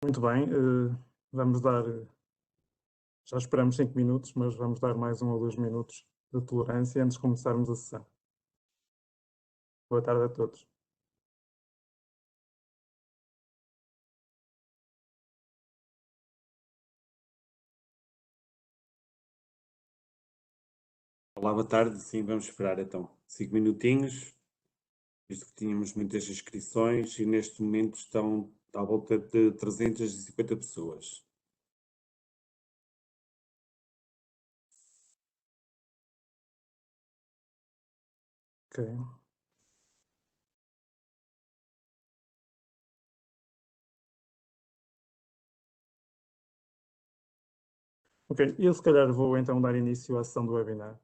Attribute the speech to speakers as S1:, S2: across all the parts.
S1: Muito bem, vamos dar, já esperamos 5 minutos, mas vamos dar mais 1 ou 2 minutos de tolerância antes de começarmos a sessão. Boa tarde a todos.
S2: Olá, boa tarde. Sim, vamos esperar então 5 minutinhos, visto que tínhamos muitas inscrições e neste momento estão à volta de 350 pessoas.
S1: Ok. Ok, eu se calhar vou então dar início à sessão do webinar.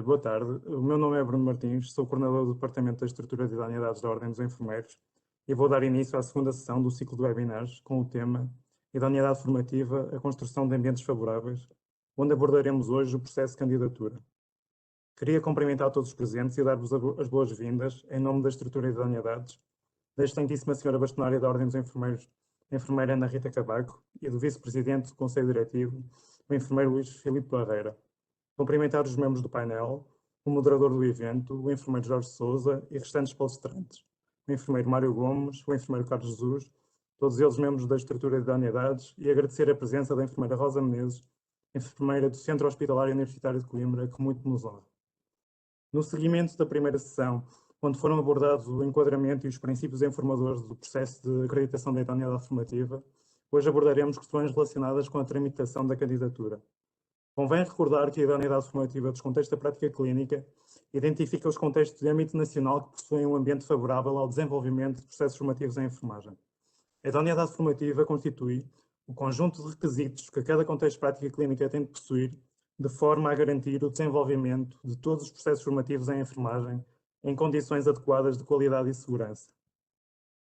S1: Boa tarde, o meu nome é Bruno Martins, sou coordenador do Departamento da Estrutura de Idoneidades da Ordem dos Enfermeiros e vou dar início à segunda sessão do ciclo de webinars com o tema Idoneidade Formativa, a construção de ambientes favoráveis, onde abordaremos hoje o processo de candidatura. Queria cumprimentar todos os presentes e dar-vos as boas-vindas em nome da Estrutura de Idoneidades, da Excelentíssima Senhora Bastonária da Ordem dos Enfermeiros, a enfermeira Ana Rita Cavaco, e do Vice-Presidente do Conselho Diretivo, o enfermeiro Luís Filipe Barreira. Cumprimentar os membros do painel, o moderador do evento, o enfermeiro Jorge Sousa e restantes palestrantes, o enfermeiro Mário Gomes, o enfermeiro Carlos Jesus, todos eles membros da Estrutura de Idoneidades, e agradecer a presença da enfermeira Rosa Menezes, enfermeira do Centro Hospitalar Universitário de Coimbra, que muito nos honra. No seguimento da primeira sessão, onde foram abordados o enquadramento e os princípios informadores do processo de acreditação da idoneidade formativa, hoje abordaremos questões relacionadas com a tramitação da candidatura. Convém recordar que a idoneidade formativa descontexto da prática clínica identifica os contextos de âmbito nacional que possuem um ambiente favorável ao desenvolvimento de processos formativos em enfermagem. A idoneidade formativa constitui o conjunto de requisitos que cada contexto de prática clínica tem de possuir de forma a garantir o desenvolvimento de todos os processos formativos em enfermagem em condições adequadas de qualidade e segurança.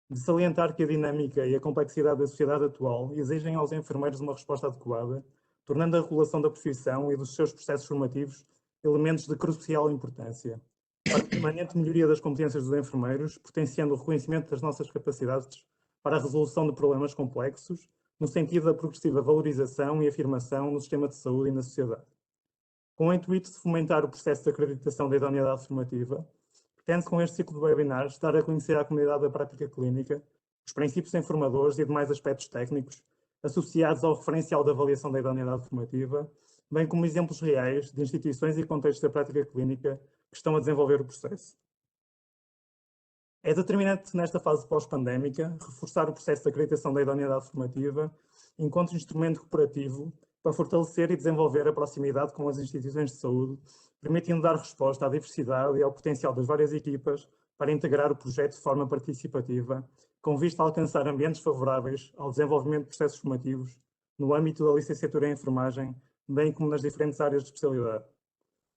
S1: De salientar que a dinâmica e a complexidade da sociedade atual exigem aos enfermeiros uma resposta adequada, tornando a regulação da profissão e dos seus processos formativos elementos de crucial importância. Para a permanente melhoria das competências dos enfermeiros, potenciando o reconhecimento das nossas capacidades para a resolução de problemas complexos, no sentido da progressiva valorização e afirmação no sistema de saúde e na sociedade. Com o intuito de fomentar o processo de acreditação da idoneidade formativa, pretende-se com este ciclo de webinars dar a conhecer à comunidade da prática clínica os princípios informadores e demais aspectos técnicos associados ao referencial da avaliação da idoneidade formativa, bem como exemplos reais de instituições e contextos da prática clínica que estão a desenvolver o processo. É determinante nesta fase pós-pandémica reforçar o processo de acreditação da idoneidade formativa enquanto instrumento cooperativo para fortalecer e desenvolver a proximidade com as instituições de saúde, permitindo dar resposta à diversidade e ao potencial das várias equipas para integrar o projeto de forma participativa, com vista a alcançar ambientes favoráveis ao desenvolvimento de processos formativos no âmbito da licenciatura em enfermagem, bem como nas diferentes áreas de especialidade.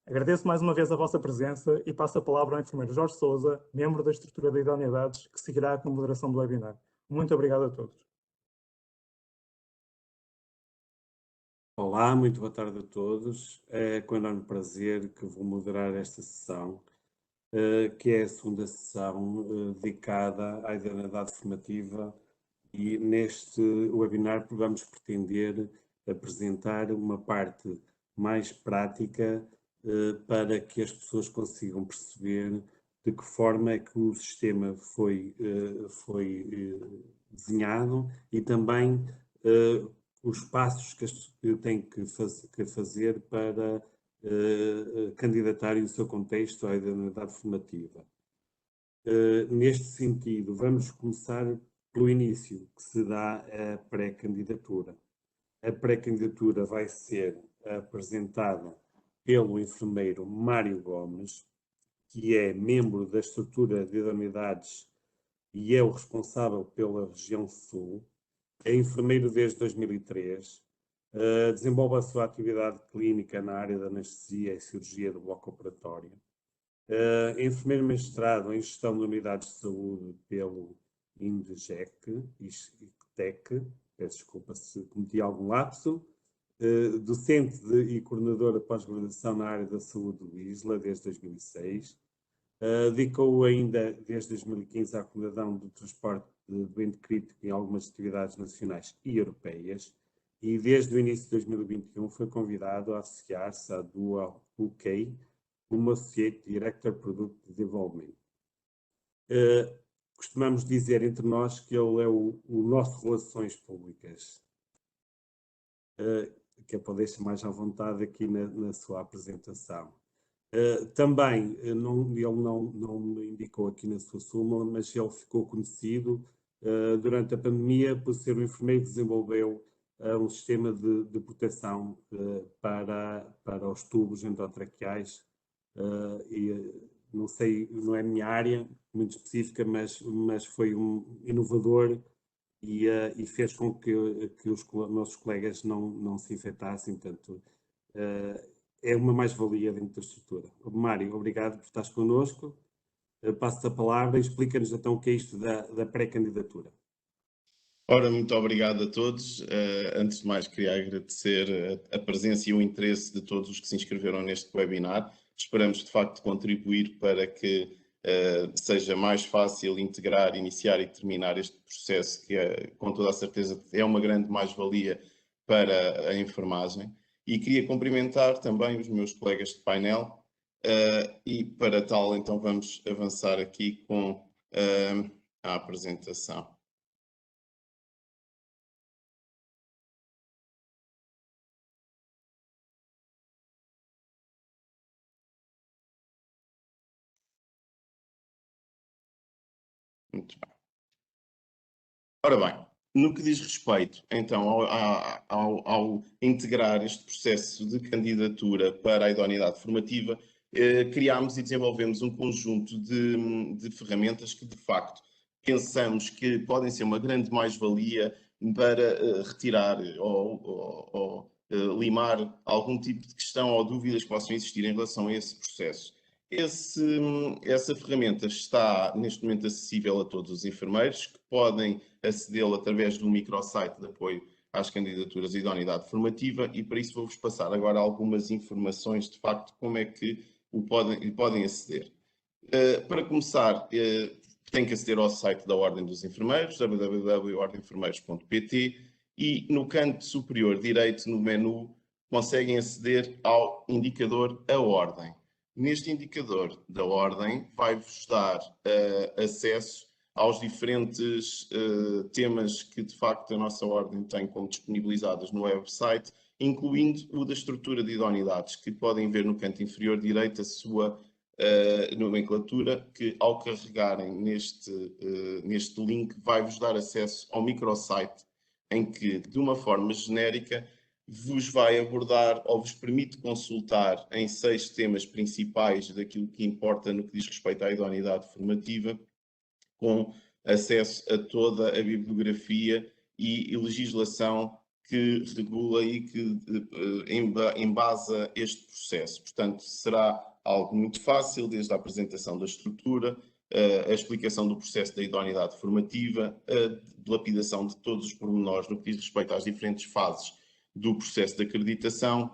S1: Agradeço mais uma vez a vossa presença e passo a palavra ao enfermeiro Jorge Sousa, membro da Estrutura de Idoneidades, que seguirá com a moderação do webinar. Muito obrigado a todos.
S2: Olá, muito boa tarde a todos. É com enorme prazer que vou moderar esta sessão, que é a segunda sessão dedicada à idoneidade formativa, e neste webinar vamos pretender apresentar uma parte mais prática para que as pessoas consigam perceber de que forma é que o sistema foi desenhado e também os passos que têm que fazer para candidatarem o seu contexto à idoneidade formativa. Neste sentido, vamos começar pelo início, que se dá a pré-candidatura. A pré-candidatura vai ser apresentada pelo enfermeiro Mário Gomes, que é membro da estrutura de idoneidades e é o responsável pela região sul. É enfermeiro desde 2003, desenvolve a sua atividade clínica na área da anestesia e cirurgia do bloco operatório. Enfermeiro mestrado em gestão de unidades de saúde pelo INDGEC, ICTEC, peço desculpa se cometi algum lapso. Docente e coordenador de pós-graduação na área da saúde do ISLA desde 2006. Dedicou ainda desde 2015 à coordenação do transporte doente crítico em algumas atividades nacionais e europeias, e desde o início de 2021 foi convidado a associar-se à Dual UK como Associate Director Product Development. Costumamos dizer entre nós que ele é o nosso Relações Públicas, que é para deixar mais à vontade aqui na sua apresentação. Também, ele não me indicou aqui na sua súmula, mas ele ficou conhecido durante a pandemia por ser o enfermeiro que desenvolveu um sistema de proteção para os tubos endotraqueais, e não sei, não é a minha área muito específica, mas foi um inovador e fez com que os nossos colegas não se infectassem, portanto, é uma mais-valia dentro da estrutura. Mário, obrigado por estares connosco. Passo-te a palavra e explica-nos então o que é isto da pré-candidatura.
S3: Ora, muito obrigado a todos. Antes de mais, queria agradecer a presença e o interesse de todos os que se inscreveram neste webinar. Esperamos, de facto, contribuir para que seja mais fácil integrar, iniciar e terminar este processo, que com toda a certeza é uma grande mais-valia para a enfermagem. E queria cumprimentar também os meus colegas de painel e para tal, então, vamos avançar aqui com a apresentação. Muito bem. Ora bem, no que diz respeito, então, ao integrar este processo de candidatura para a idoneidade formativa, criámos e desenvolvemos um conjunto de ferramentas que, de facto, pensamos que podem ser uma grande mais-valia para retirar ou limar algum tipo de questão ou dúvidas que possam existir em relação a esse processo. Essa ferramenta está neste momento acessível a todos os enfermeiros, que podem acedê-la através do microsite de apoio às candidaturas de idoneidade formativa, e para isso vou-vos passar agora algumas informações de facto como é que podem aceder. Para começar, têm que aceder ao site da Ordem dos Enfermeiros, www.ordenenfermeiros.pt, e no canto superior direito, no menu, conseguem aceder ao indicador A Ordem. Neste indicador da Ordem, vai-vos dar acesso aos diferentes temas que, de facto, a nossa Ordem tem como disponibilizadas no website, incluindo o da estrutura de idoneidades, que podem ver no canto inferior direito a sua nomenclatura, que, ao carregarem neste link, vai-vos dar acesso ao microsite, em que, de uma forma genérica, vos vai abordar ou vos permite consultar em 6 temas principais daquilo que importa no que diz respeito à idoneidade formativa, com acesso a toda a bibliografia e legislação que regula e que embasa este processo. Portanto, será algo muito fácil, desde a apresentação da estrutura, a explicação do processo da idoneidade formativa, a lapidação de todos os pormenores no que diz respeito às diferentes fases do processo de acreditação,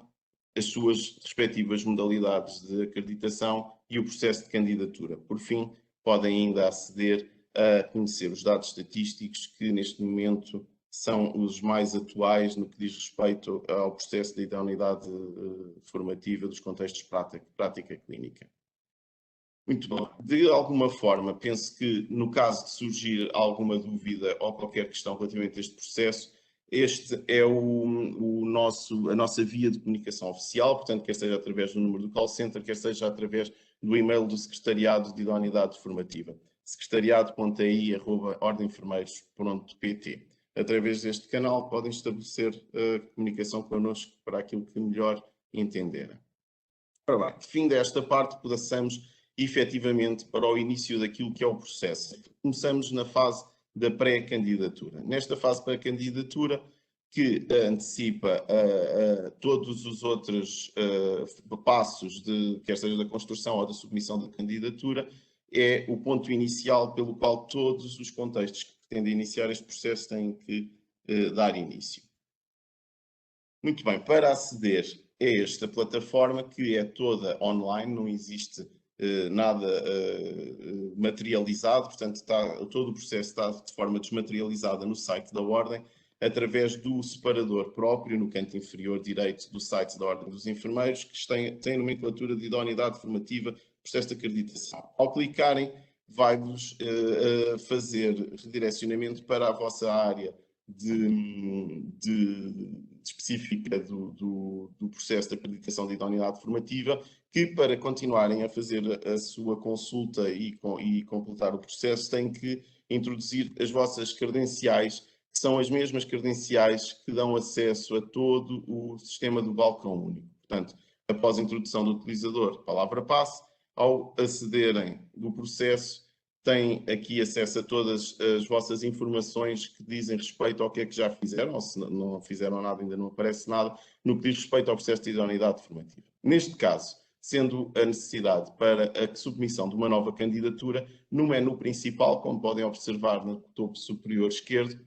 S3: as suas respectivas modalidades de acreditação e o processo de candidatura. Por fim, podem ainda aceder a conhecer os dados estatísticos que neste momento são os mais atuais no que diz respeito ao processo de idoneidade formativa dos contextos prática clínica. Muito bom. De alguma forma, penso que no caso de surgir alguma dúvida ou qualquer questão relativamente a este processo, este é a nossa via de comunicação oficial, portanto, quer seja através do número do call center, quer seja através do e-mail do Secretariado de Idoneidade Formativa, secretariado.ai@ordenenfermeiros.pt. Através deste canal podem estabelecer comunicação connosco para aquilo que melhor entenderem. Ora bem, fim desta parte, passamos efetivamente para o início daquilo que é o processo. Começamos na fase da pré-candidatura. Nesta fase pré-candidatura, que antecipa todos os outros passos, quer seja da construção ou da submissão da candidatura, é o ponto inicial pelo qual todos os contextos que pretendem iniciar este processo têm que dar início. Muito bem, para aceder a esta plataforma, que é toda online, não existe nada materializado, portanto todo o processo está de forma desmaterializada no site da Ordem, através do separador próprio, no canto inferior direito do site da Ordem dos Enfermeiros, que tem a nomenclatura de idoneidade formativa, processo de acreditação. Ao clicarem, vai-vos fazer redirecionamento para a vossa área específica do processo de acreditação de idoneidade formativa, que para continuarem a fazer a sua consulta e completar o processo, têm que introduzir as vossas credenciais, que são as mesmas credenciais que dão acesso a todo o sistema do balcão único. Portanto, após a introdução do utilizador, palavra-passe, ao acederem do processo, têm aqui acesso a todas as vossas informações que dizem respeito ao que é que já fizeram, ou se não fizeram nada, ainda não aparece nada, no que diz respeito ao processo de idoneidade formativa. Neste caso, sendo a necessidade para a submissão de uma nova candidatura, no menu principal, como podem observar no topo superior esquerdo,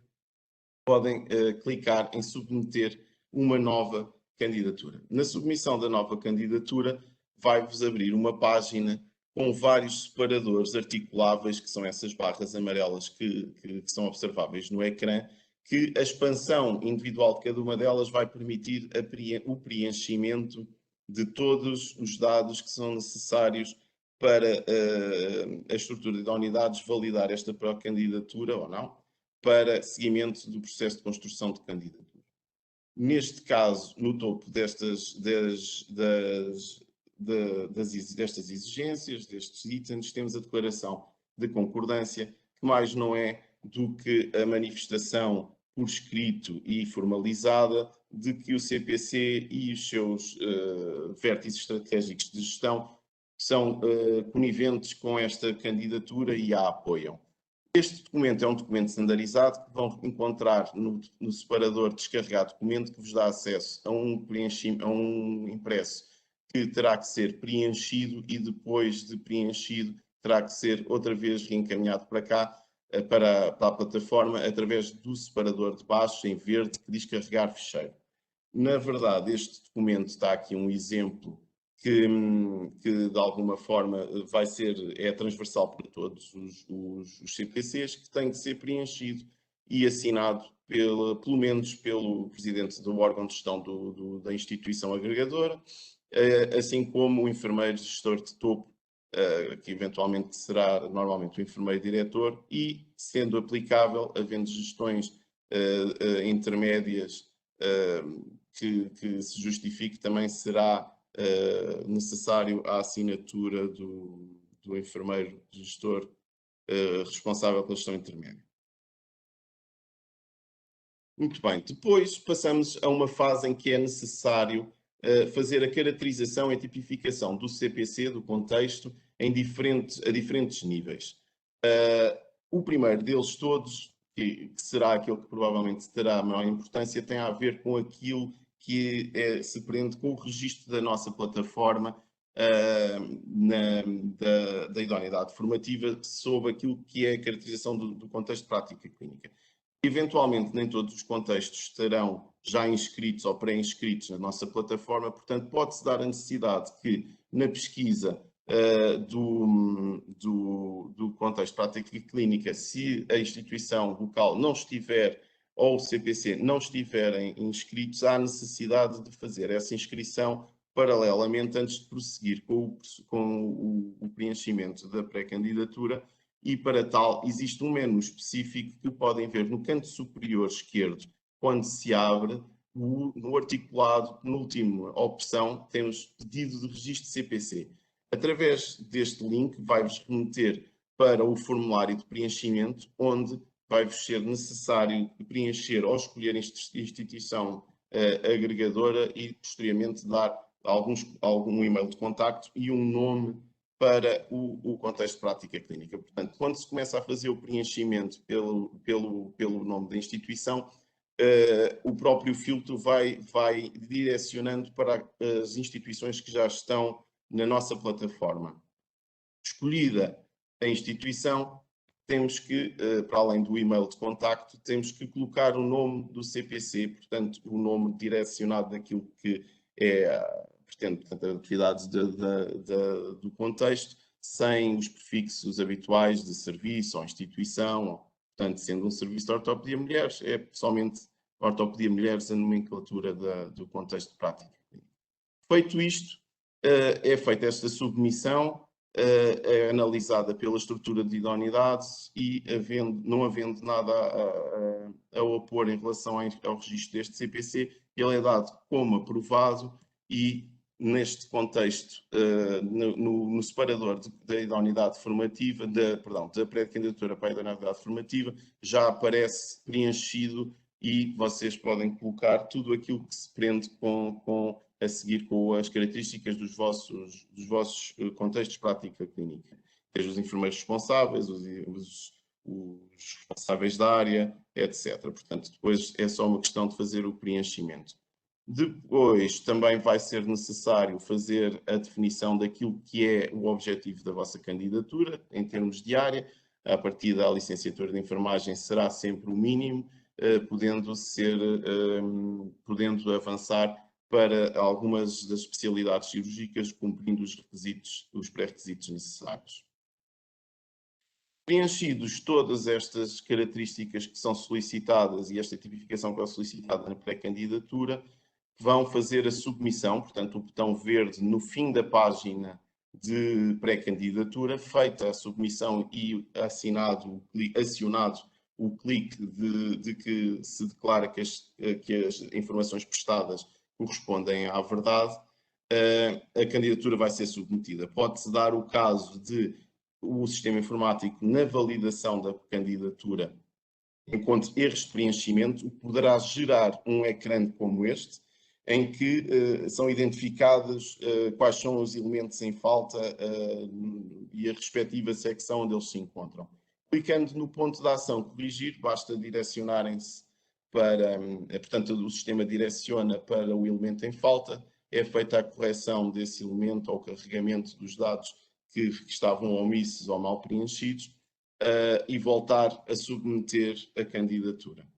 S3: podem clicar em submeter uma nova candidatura. Na submissão da nova candidatura, vai-vos abrir uma página com vários separadores articuláveis, que são essas barras amarelas que são observáveis no ecrã, que a expansão individual de cada uma delas vai permitir o preenchimento de todos os dados que são necessários para a estrutura de unidades validar esta pré-candidatura ou não, para seguimento do processo de construção de candidatura. Neste caso, no topo destas exigências, destes itens, temos a declaração de concordância, que mais não é do que a manifestação por escrito e formalizada de que o CPC e os seus vértices estratégicos de gestão são coniventes com esta candidatura e a apoiam. Este documento é um documento standardizado que vão encontrar no separador descarregar documento, que vos dá acesso a um impresso que terá que ser preenchido e depois de preenchido terá que ser outra vez reencaminhado para cá, para a plataforma, através do separador de baixo em verde que diz carregar ficheiro. Na verdade, este documento está aqui um exemplo que de alguma forma é transversal para todos os CPCs, que tem que ser preenchido e assinado pelo menos pelo presidente do órgão de gestão da instituição agregadora, assim como o enfermeiro gestor de topo, que eventualmente será normalmente o enfermeiro diretor, e, sendo aplicável, havendo gestões intermédias que se justifique, também será necessário a assinatura do enfermeiro gestor responsável pela gestão intermédia. Muito bem, depois passamos a uma fase em que é necessário fazer a caracterização e tipificação do CPC, do contexto, a diferentes níveis. O primeiro deles todos, que será aquele que provavelmente terá a maior importância, tem a ver com aquilo que se prende com o registro da nossa plataforma da idoneidade formativa sobre aquilo que é a caracterização do contexto de prática clínica. Eventualmente, nem todos os contextos estarão já inscritos ou pré-inscritos na nossa plataforma, portanto, pode-se dar a necessidade que, na pesquisa do contexto de prática clínica, se a instituição local não estiver ou o CPC não estiverem inscritos, há necessidade de fazer essa inscrição paralelamente antes de prosseguir com o preenchimento da pré-candidatura, e para tal existe um menu específico que podem ver no canto superior esquerdo, quando se abre, no articulado, penúltima opção, temos pedido de registro de CPC. Através deste link vai-vos remeter para o formulário de preenchimento, onde vai-vos ser necessário preencher ou escolher a instituição agregadora e, posteriormente, dar algum e-mail de contacto e um nome para o contexto de prática clínica. Portanto, quando se começa a fazer o preenchimento pelo nome da instituição, o próprio filtro vai direcionando para as instituições que já estão na nossa plataforma. Escolhida a instituição, temos que, para além do e-mail de contacto, temos que colocar o nome do CPC, portanto, o nome direcionado daquilo que é, portanto, atividades do contexto, sem os prefixos habituais de serviço ou instituição. Portanto, sendo um serviço de ortopedia mulheres, é somente ortopedia mulheres a nomenclatura do contexto prático. Feito isto, é feita esta submissão, é analisada pela estrutura de idoneidade e, não havendo nada a opor em relação ao registro deste CPC, ele é dado como aprovado e, neste contexto, no separador da idoneidade formativa, da pré-candidatura para a idoneidade formativa, já aparece preenchido e vocês podem colocar tudo aquilo que se prende a seguir com as características dos vossos contextos de prática clínica. Seja os enfermeiros responsáveis, os responsáveis da área, etc. Portanto, depois é só uma questão de fazer o preenchimento. Depois, também vai ser necessário fazer a definição daquilo que é o objetivo da vossa candidatura, em termos de área. A partir da licenciatura de enfermagem será sempre o mínimo, podendo avançar para algumas das especialidades cirúrgicas, cumprindo os pré-requisitos necessários. Preenchidos todas estas características que são solicitadas e esta tipificação que é solicitada na pré-candidatura, vão fazer a submissão, portanto, o botão verde no fim da página de pré-candidatura, feita a submissão e acionado o clique de que se declara que as informações prestadas correspondem à verdade, a candidatura vai ser submetida. Pode-se dar o caso de o sistema informático, na validação da candidatura, encontre erros de preenchimento, poderá gerar um ecrã como este, em que são identificados quais são os elementos em falta e a respectiva secção onde eles se encontram. Clicando no ponto de ação corrigir, basta direcionarem-se para, portanto, o sistema direciona para o elemento em falta, é feita a correção desse elemento ou carregamento dos dados que estavam omissos ou mal preenchidos e voltar a submeter a candidatura.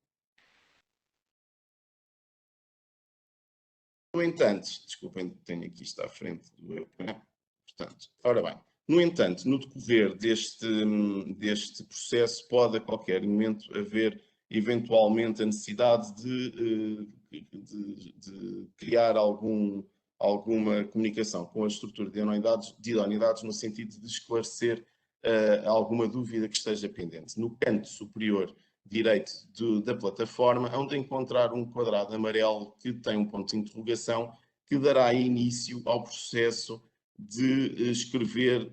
S3: No entanto, desculpem, tenho aqui isto à frente do ecrã. Portanto, ora bem, no entanto, no decorrer deste processo, pode a qualquer momento haver eventualmente a necessidade de criar alguma comunicação com a estrutura de idoneidades no sentido de esclarecer alguma dúvida que esteja pendente. No canto superior direito da plataforma, onde encontrar um quadrado amarelo que tem um ponto de interrogação, que dará início ao processo de escrever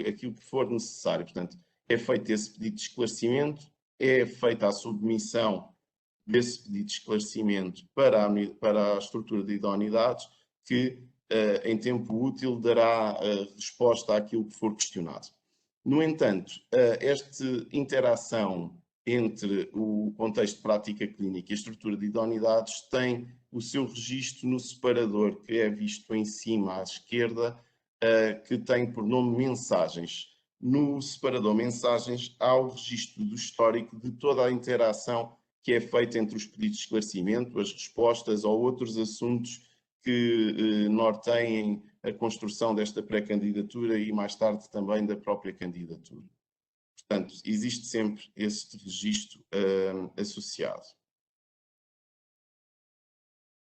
S3: aquilo que for necessário. Portanto, é feito esse pedido de esclarecimento, é feita a submissão desse pedido de esclarecimento para a estrutura de idoneidades, que em tempo útil dará resposta àquilo que for questionado. No entanto, esta interação entre o contexto de prática clínica e a estrutura de idoneidades tem o seu registro no separador, que é visto em cima à esquerda, que tem por nome mensagens. No separador mensagens há o registro do histórico de toda a interação que é feita entre os pedidos de esclarecimento, as respostas ou outros assuntos que norteiem a construção desta pré-candidatura e mais tarde também da própria candidatura. Portanto, existe sempre este registro associado.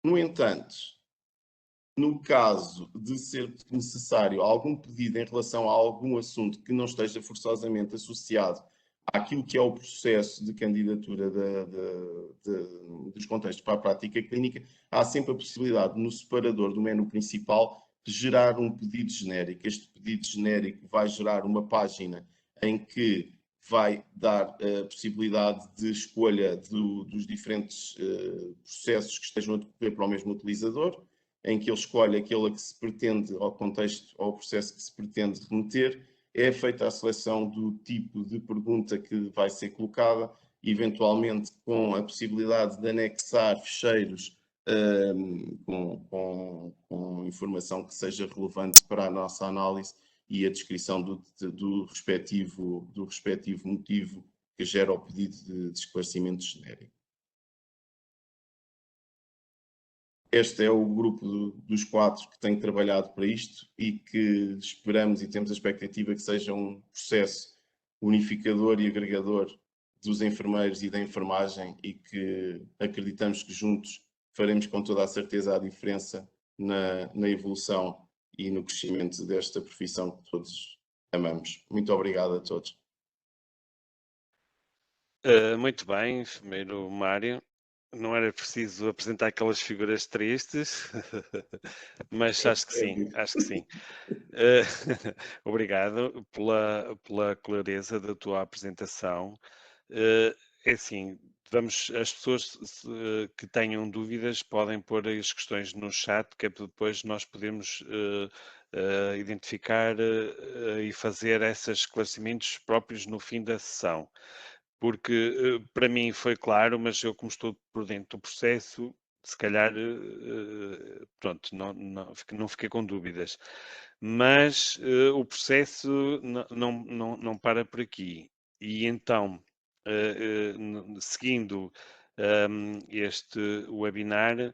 S3: No entanto, no caso de ser necessário algum pedido em relação a algum assunto que não esteja forçosamente associado àquilo que é o processo de candidatura dos contextos para a prática clínica, há sempre a possibilidade, no separador do menu principal, de gerar um pedido genérico. Este pedido genérico vai gerar uma página em que vai dar a possibilidade de escolha dos diferentes processos que estejam a decorrer para o mesmo utilizador, em que ele escolhe aquele a que se pretende, ao contexto, ao processo que se pretende remeter. É feita a seleção do tipo de pergunta que vai ser colocada, eventualmente com a possibilidade de anexar ficheiros com informação que seja relevante para a nossa análise e a descrição do respectivo motivo que gera o pedido de esclarecimento genérico. este é o grupo dos 4 que tem trabalhado para isto e que esperamos e temos a expectativa que seja um processo unificador e agregador dos enfermeiros e da enfermagem, e que acreditamos que juntos faremos com toda a certeza a diferença na evolução e no crescimento desta profissão que todos amamos. Muito obrigado a todos.
S4: Muito bem, enfermeiro Mário. Não era preciso apresentar aquelas figuras tristes, mas acho que sim, acho que sim. Obrigado pela clareza da tua apresentação. É assim, as pessoas que tenham dúvidas podem pôr as questões no chat, que é para depois nós podermos identificar e fazer esses esclarecimentos próprios no fim da sessão. Porque para mim foi claro, mas eu, como estou por dentro do processo, se calhar, pronto, não fiquei com dúvidas. Mas o processo não para por aqui. E então, seguindo este webinar,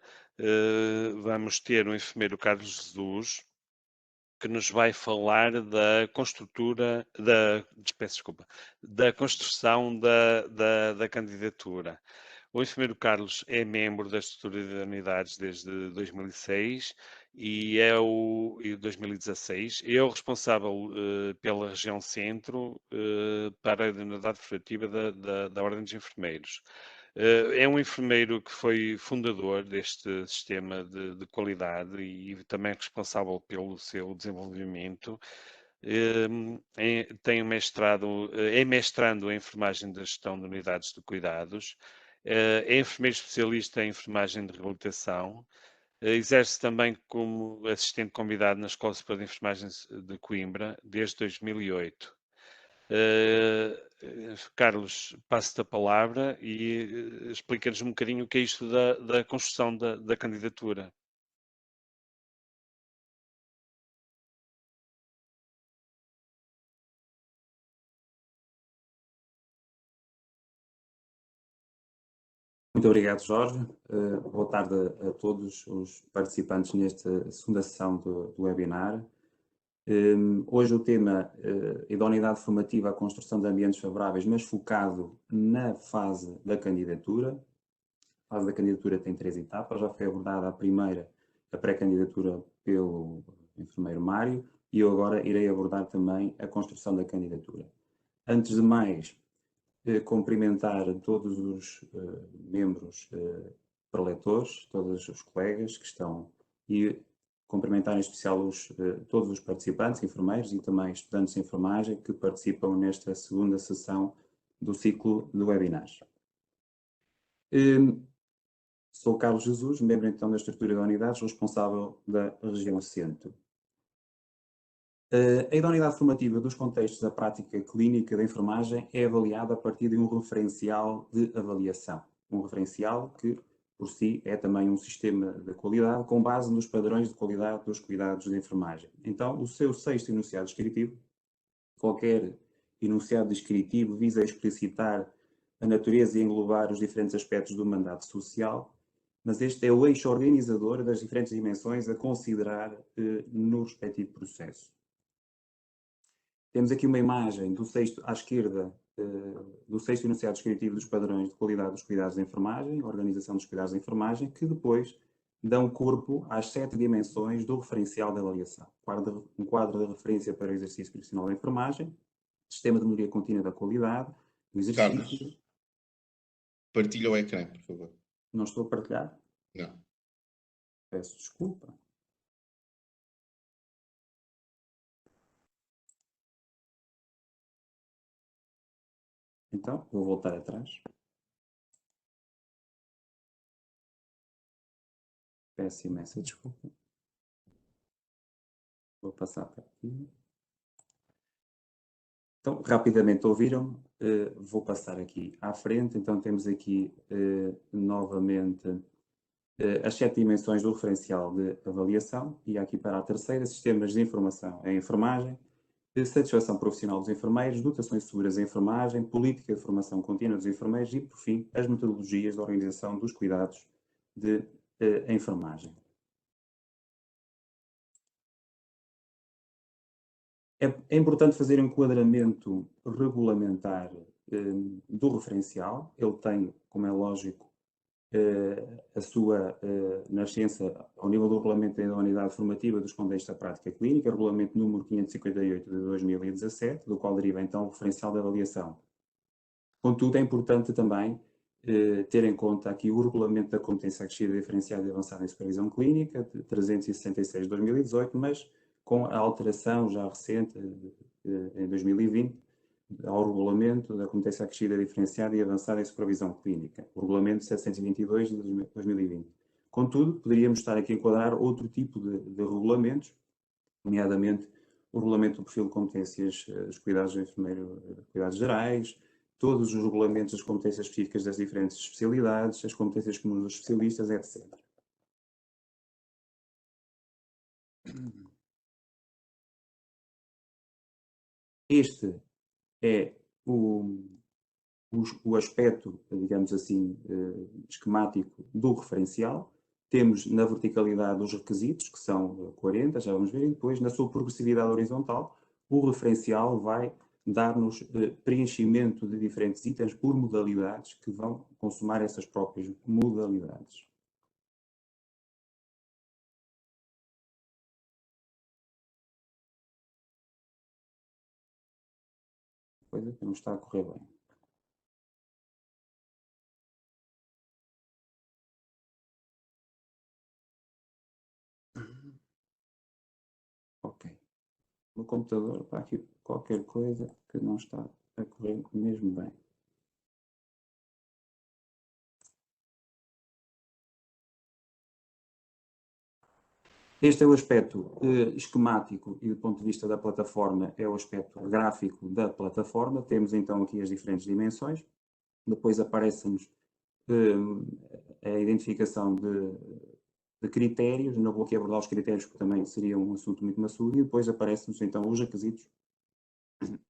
S4: vamos ter o enfermeiro Carlos Jesus, que nos vai falar da peço desculpa, da construção da candidatura. O enfermeiro Carlos é membro da estrutura de unidades desde 2006 e 2016. É o responsável pela região centro para a unidade federativa da Ordem dos Enfermeiros. É um enfermeiro que foi fundador deste sistema de qualidade e também responsável pelo seu desenvolvimento. Tem mestrado, é mestrando em enfermagem da gestão de unidades de cuidados. É enfermeiro especialista em enfermagem de reabilitação. Exerce também como assistente convidado na Escola Superior de Enfermagem de Coimbra desde 2008. Carlos, passo-te a palavra e explica-nos um bocadinho o que é isto da construção da candidatura.
S5: Muito obrigado, Jorge. Boa tarde a todos os participantes nesta segunda sessão do webinar. Hoje o tema idoneidade formativa à construção de ambientes favoráveis, mas focado na fase da candidatura. A fase da candidatura tem 3 etapas. Já foi abordada a primeira, a pré-candidatura, pelo enfermeiro Mário, e eu agora irei abordar também a construção da candidatura. Antes de mais, cumprimentar todos os membros preletores, todos os colegas que estão, e cumprimentar em especial todos os participantes, enfermeiros e também estudantes de enfermagem que participam nesta segunda sessão do ciclo de webinars. Sou Carlos Jesus, membro então da estrutura de unidades, responsável da região centro. A idoneidade formativa dos contextos da prática clínica da enfermagem é avaliada a partir de um referencial de avaliação. Um referencial que, por si, é também um sistema de qualidade com base nos padrões de qualidade dos cuidados de enfermagem. Então, o seu 6º enunciado descritivo, qualquer enunciado descritivo visa explicitar a natureza e englobar os diferentes aspectos do mandato social, mas este é o eixo organizador das diferentes dimensões a considerar no respectivo processo. Temos aqui uma imagem do 6º, à esquerda, do 6º enunciado descritivo dos padrões de qualidade dos cuidados de enfermagem, a organização dos cuidados de enfermagem, que depois dão corpo às 7 dimensões do referencial de avaliação. Um quadro de referência para o exercício profissional da enfermagem, sistema de melhoria contínua da qualidade, o exercício...
S3: Carlos, partilha o ecrã, por favor.
S5: Não estou a partilhar?
S3: Não.
S5: Peço desculpa. Então, vou voltar atrás. Peço imensa desculpa. Vou passar para aqui. Então, rapidamente ouviram? Vou passar aqui à frente. Então, temos aqui novamente as 7 dimensões do referencial de avaliação. E aqui para a terceira, sistemas de informação em enfermagem, satisfação profissional dos enfermeiros, dotações seguras em enfermagem, política de formação contínua dos enfermeiros e, por fim, as metodologias de organização dos cuidados de a enfermagem. É importante fazer um enquadramento regulamentar do referencial. Ele tem, como é lógico, a sua nascença ao nível do Regulamento da Unidade Formativa dos Contextos da Prática Clínica, Regulamento número 558 de 2017, do qual deriva então o referencial de avaliação. Contudo, é importante também ter em conta aqui o Regulamento da Competência Acrescida Diferenciada e Avançada em Supervisão Clínica, de 366 de 2018, mas com a alteração já recente, em 2020, ao Regulamento da Competência Acrescida Diferenciada e Avançada em Supervisão Clínica, o Regulamento 722 de 2020. Contudo, poderíamos estar aqui a enquadrar outro tipo de regulamentos, nomeadamente o Regulamento do Perfil de Competências dos Cuidados do Enfermeiro, Cuidados Gerais, todos os regulamentos das competências específicas das diferentes especialidades, as competências comuns dos especialistas, etc. Este é o aspecto, digamos assim, esquemático do referencial. Temos na verticalidade os requisitos, que são 40, já vamos ver, e depois na sua progressividade horizontal, o referencial vai dar-nos preenchimento de diferentes itens por modalidades que vão consumar essas próprias modalidades. Coisa que não está a correr bem. Ok. No computador está aqui qualquer coisa que não está a correr mesmo bem. Este é o aspecto esquemático e do ponto de vista da plataforma é o aspecto gráfico da plataforma. Temos então aqui as diferentes dimensões. Depois aparece-nos a identificação de critérios. Não vou aqui abordar os critérios porque também seria um assunto muito maçudo. E depois aparecem-nos então os requisitos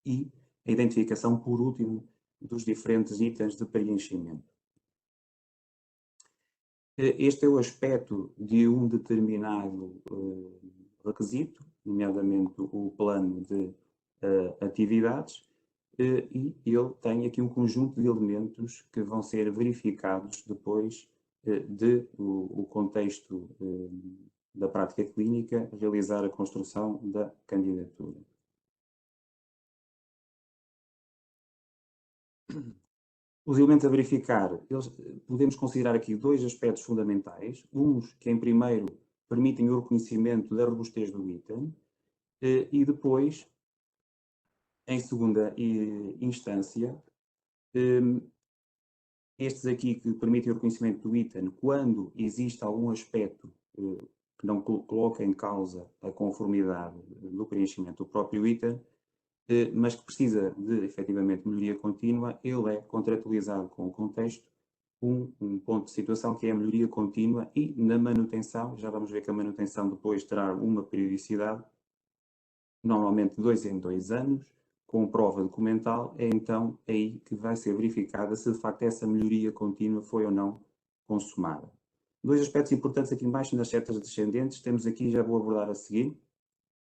S5: e a identificação, por último, dos diferentes itens de preenchimento. Este é o aspecto de um determinado requisito, nomeadamente o plano de atividades, e ele tem aqui um conjunto de elementos que vão ser verificados depois o contexto da prática clínica, realizar a construção da candidatura. Os elementos a verificar, podemos considerar aqui dois aspectos fundamentais. Uns que, em primeiro, permitem o reconhecimento da robustez do item e depois, em segunda instância, estes aqui que permitem o reconhecimento do item quando existe algum aspecto que não coloca em causa a conformidade do preenchimento do próprio item, mas que precisa de, efetivamente, melhoria contínua, ele é contratualizado com o contexto um ponto de situação que é a melhoria contínua e na manutenção, já vamos ver que a manutenção depois terá uma periodicidade, normalmente 2 em 2 anos, com prova documental, é então aí que vai ser verificada se de facto essa melhoria contínua foi ou não consumada. Dois aspectos importantes aqui embaixo nas setas descendentes, temos aqui, já vou abordar a seguir,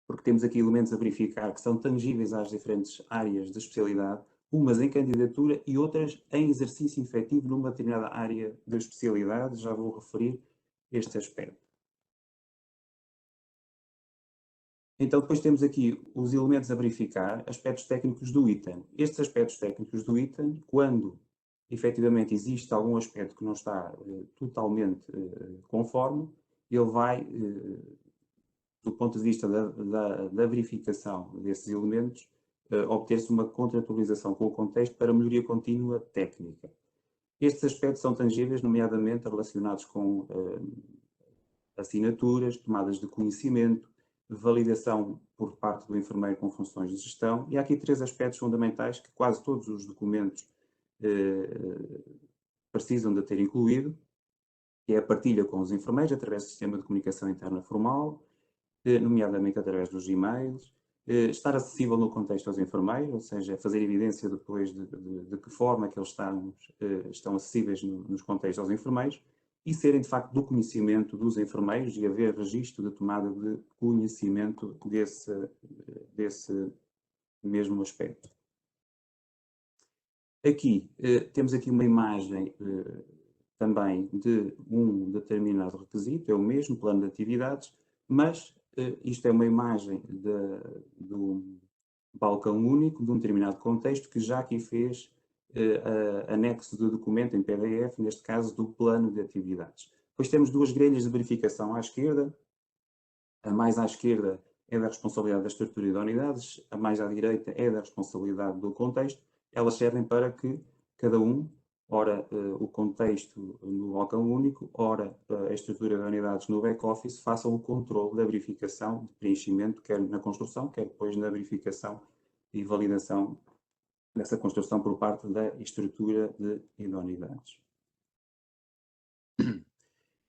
S5: porque temos aqui elementos a verificar que são tangíveis às diferentes áreas de especialidade, umas em candidatura e outras em exercício efetivo numa determinada área de especialidade. Já vou referir este aspecto. Então, depois temos aqui os elementos a verificar, aspectos técnicos do item. Estes aspectos técnicos do item, quando efetivamente existe algum aspecto que não está totalmente conforme, ele vai do ponto de vista da verificação desses elementos, obter-se uma contratualização com o contexto para melhoria contínua técnica. Estes aspectos são tangíveis, nomeadamente relacionados com assinaturas, tomadas de conhecimento, validação por parte do enfermeiro com funções de gestão. E há aqui 3 aspectos fundamentais que quase todos os documentos precisam de ter incluído, que é a partilha com os enfermeiros através do sistema de comunicação interna formal, nomeadamente através dos e-mails, estar acessível no contexto aos enfermeiros, ou seja, fazer evidência depois de que forma que eles estão acessíveis nos contextos aos enfermeiros, e serem, de facto, do conhecimento dos enfermeiros e haver registro de tomada de conhecimento desse mesmo aspecto. Aqui, temos aqui uma imagem também de um determinado requisito, é o mesmo plano de atividades, mas isto é uma imagem de um balcão único, de um determinado contexto, que já aqui fez anexo de documento em PDF, neste caso do plano de atividades. Depois temos duas grelhas de verificação à esquerda. A mais à esquerda é da responsabilidade da estrutura e da unidades, a mais à direita é da responsabilidade do contexto. Elas servem para que cada um, ora o contexto no balcão único, ora a estrutura de unidades no back-office, façam o controle da verificação de preenchimento, quer na construção, quer depois na verificação e validação dessa construção por parte da estrutura de idoneidades.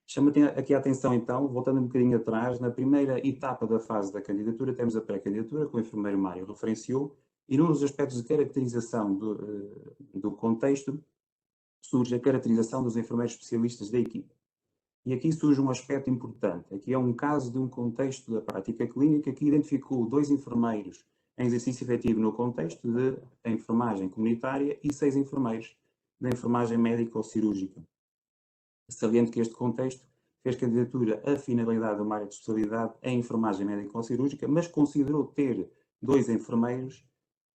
S5: Chamo aqui a atenção, então, voltando um bocadinho atrás, na primeira etapa da fase da candidatura, temos a pré-candidatura, que o enfermeiro Mário referenciou, e num dos aspectos de caracterização do contexto, surge a caracterização dos enfermeiros especialistas da equipe. E aqui surge um aspecto importante. Aqui é um caso de um contexto da prática clínica que identificou 2 enfermeiros em exercício efetivo no contexto de enfermagem comunitária e 6 enfermeiros da enfermagem médico-cirúrgica. Saliento que este contexto fez candidatura à finalidade de uma área de especialidade em enfermagem médico-cirúrgica, mas considerou ter 2 enfermeiros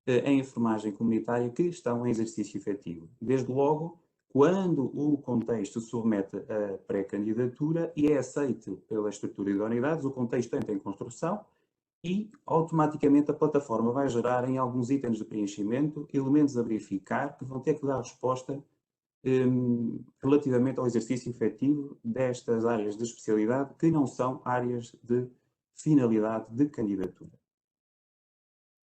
S5: em enfermagem comunitária que estão em exercício efetivo. Desde logo, quando o contexto submete a pré-candidatura e é aceito pela estrutura de unidades, o contexto entra em construção e automaticamente a plataforma vai gerar em alguns itens de preenchimento elementos a verificar que vão ter que dar resposta relativamente ao exercício efetivo destas áreas de especialidade que não são áreas de finalidade de candidatura.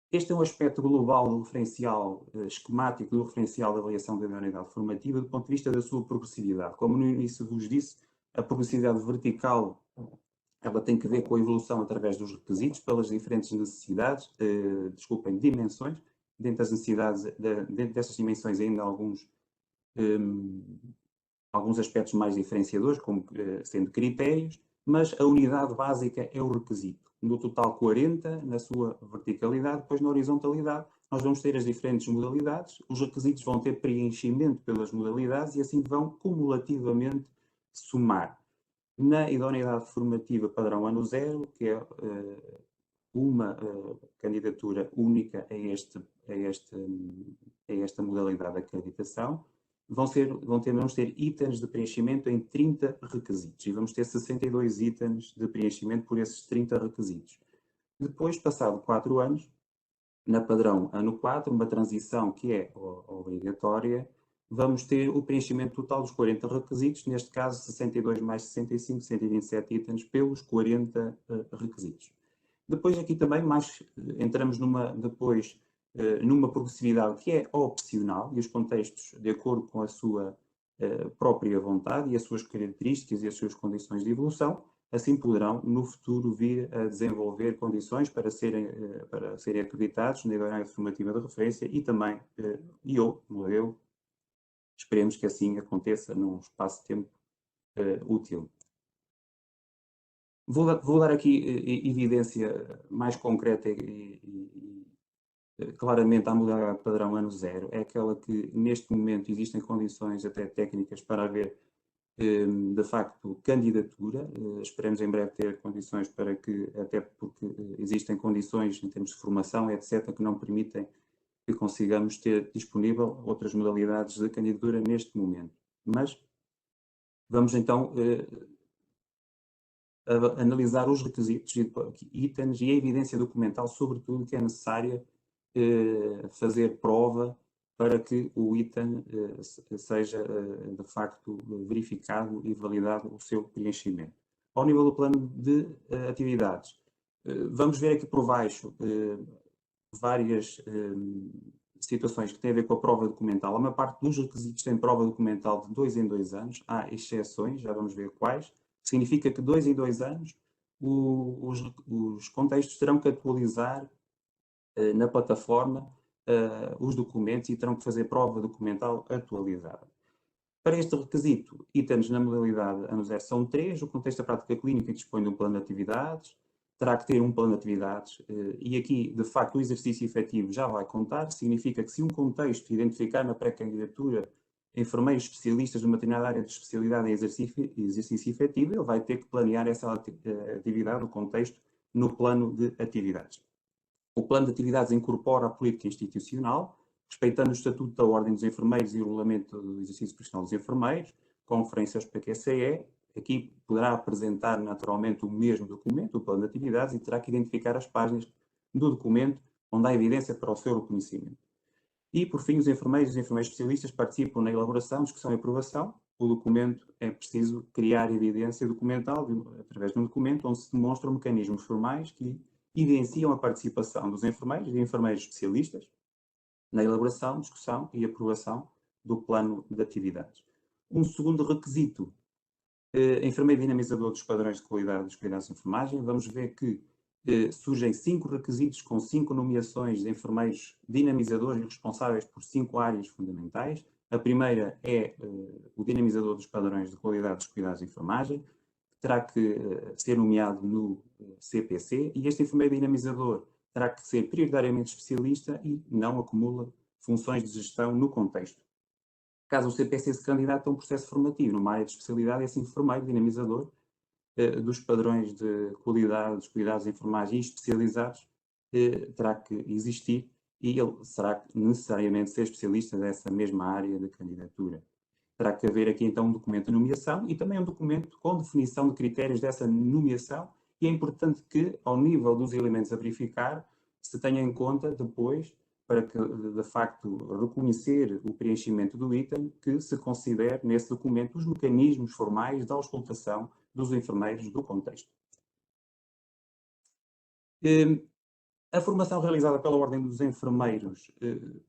S5: Este é um aspecto global do referencial esquemático, do referencial de avaliação da unidade formativa, do ponto de vista da sua progressividade. Como no início vos disse, a progressividade vertical ela tem que ver com a evolução através dos requisitos, pelas diferentes necessidades, dimensões. Dentro das necessidades, dentro dessas dimensões ainda alguns aspectos mais diferenciadores, como sendo critérios, mas a unidade básica é o requisito. No total 40, na sua verticalidade, depois na horizontalidade, nós vamos ter as diferentes modalidades, os requisitos vão ter preenchimento pelas modalidades e assim vão cumulativamente somar. Na idoneidade formativa padrão ano 0, que é uma candidatura única a esta modalidade de acreditação, vamos ter itens de preenchimento em 30 requisitos e vamos ter 62 itens de preenchimento por esses 30 requisitos. Depois, passado 4 anos, na padrão ano 4, uma transição que é obrigatória, vamos ter o preenchimento total dos 40 requisitos, neste caso 62 mais 65, 127 itens pelos 40 requisitos. Depois aqui também entramos numa progressividade que é opcional e os contextos, de acordo com a sua própria vontade e as suas características e as suas condições de evolução, assim poderão no futuro vir a desenvolver condições para serem acreditados na idoneidade formativa de referência e também, esperemos que assim aconteça num espaço de tempo útil. Vou dar aqui evidência mais concreta e claramente à modalidade padrão ano 0, é aquela que neste momento existem condições até técnicas para haver de facto candidatura. Esperemos em breve ter condições para que, até porque existem condições em termos de formação, etc., que não permitem que consigamos ter disponível outras modalidades de candidatura neste momento. Mas vamos então analisar os requisitos, itens e a evidência documental, sobretudo, que é necessária fazer prova para que o item seja, de facto, verificado e validado o seu preenchimento. Ao nível do plano de atividades, vamos ver aqui por baixo várias situações que têm a ver com a prova documental. A maior parte dos requisitos tem prova documental de 2 em 2 anos. Há exceções, já vamos ver quais. Significa que 2 em 2 anos os contextos terão que atualizar na plataforma os documentos e terão que fazer prova documental atualizada. Para este requisito, itens na modalidade ano 0 são 3, o contexto da prática clínica dispõe de um plano de atividades, terá que ter um plano de atividades, e aqui, de facto, o exercício efetivo já vai contar, significa que se um contexto identificar na pré-candidatura enfermeiros especialistas numa determinada área de especialidade em exercício efetivo, ele vai ter que planear essa atividade, o contexto, no plano de atividades. O plano de atividades incorpora a política institucional, respeitando o Estatuto da Ordem dos Enfermeiros e o Regulamento do Exercício Profissional dos Enfermeiros, com referência aos PQCE. Aqui poderá apresentar naturalmente o mesmo documento, o plano de atividades, e terá que identificar as páginas do documento onde há evidência para o seu reconhecimento. E, por fim, os enfermeiros e os enfermeiros especialistas participam na elaboração, discussão e aprovação. O documento é preciso criar evidência documental através de um documento onde se demonstram mecanismos formais que evidenciam a participação dos enfermeiros e enfermeiros especialistas na elaboração, discussão e aprovação do plano de atividades. Um segundo requisito, enfermeiro dinamizador dos padrões de qualidade dos cuidados de enfermagem. Vamos ver que surgem 5 requisitos com 5 nomeações de enfermeiros dinamizadores responsáveis por 5 áreas fundamentais. A primeira é o dinamizador dos padrões de qualidade dos cuidados de enfermagem, que terá que ser nomeado no CPC, e este enfermeiro dinamizador terá que ser prioritariamente especialista e não acumula funções de gestão no contexto. Caso o CPC se candidate a um processo formativo numa área de especialidade, esse enfermeiro dinamizador dos padrões de qualidade dos cuidados de enfermagem especializados terá que existir, e ele será necessariamente ser especialista dessa mesma área de candidatura. Terá que haver aqui então um documento de nomeação e também um documento com definição de critérios dessa nomeação, e é importante que, ao nível dos elementos a verificar, se tenha em conta depois, para que, de facto, reconhecer o preenchimento do item, que se considere nesse documento os mecanismos formais da auscultação dos enfermeiros do contexto. A formação realizada pela Ordem dos Enfermeiros,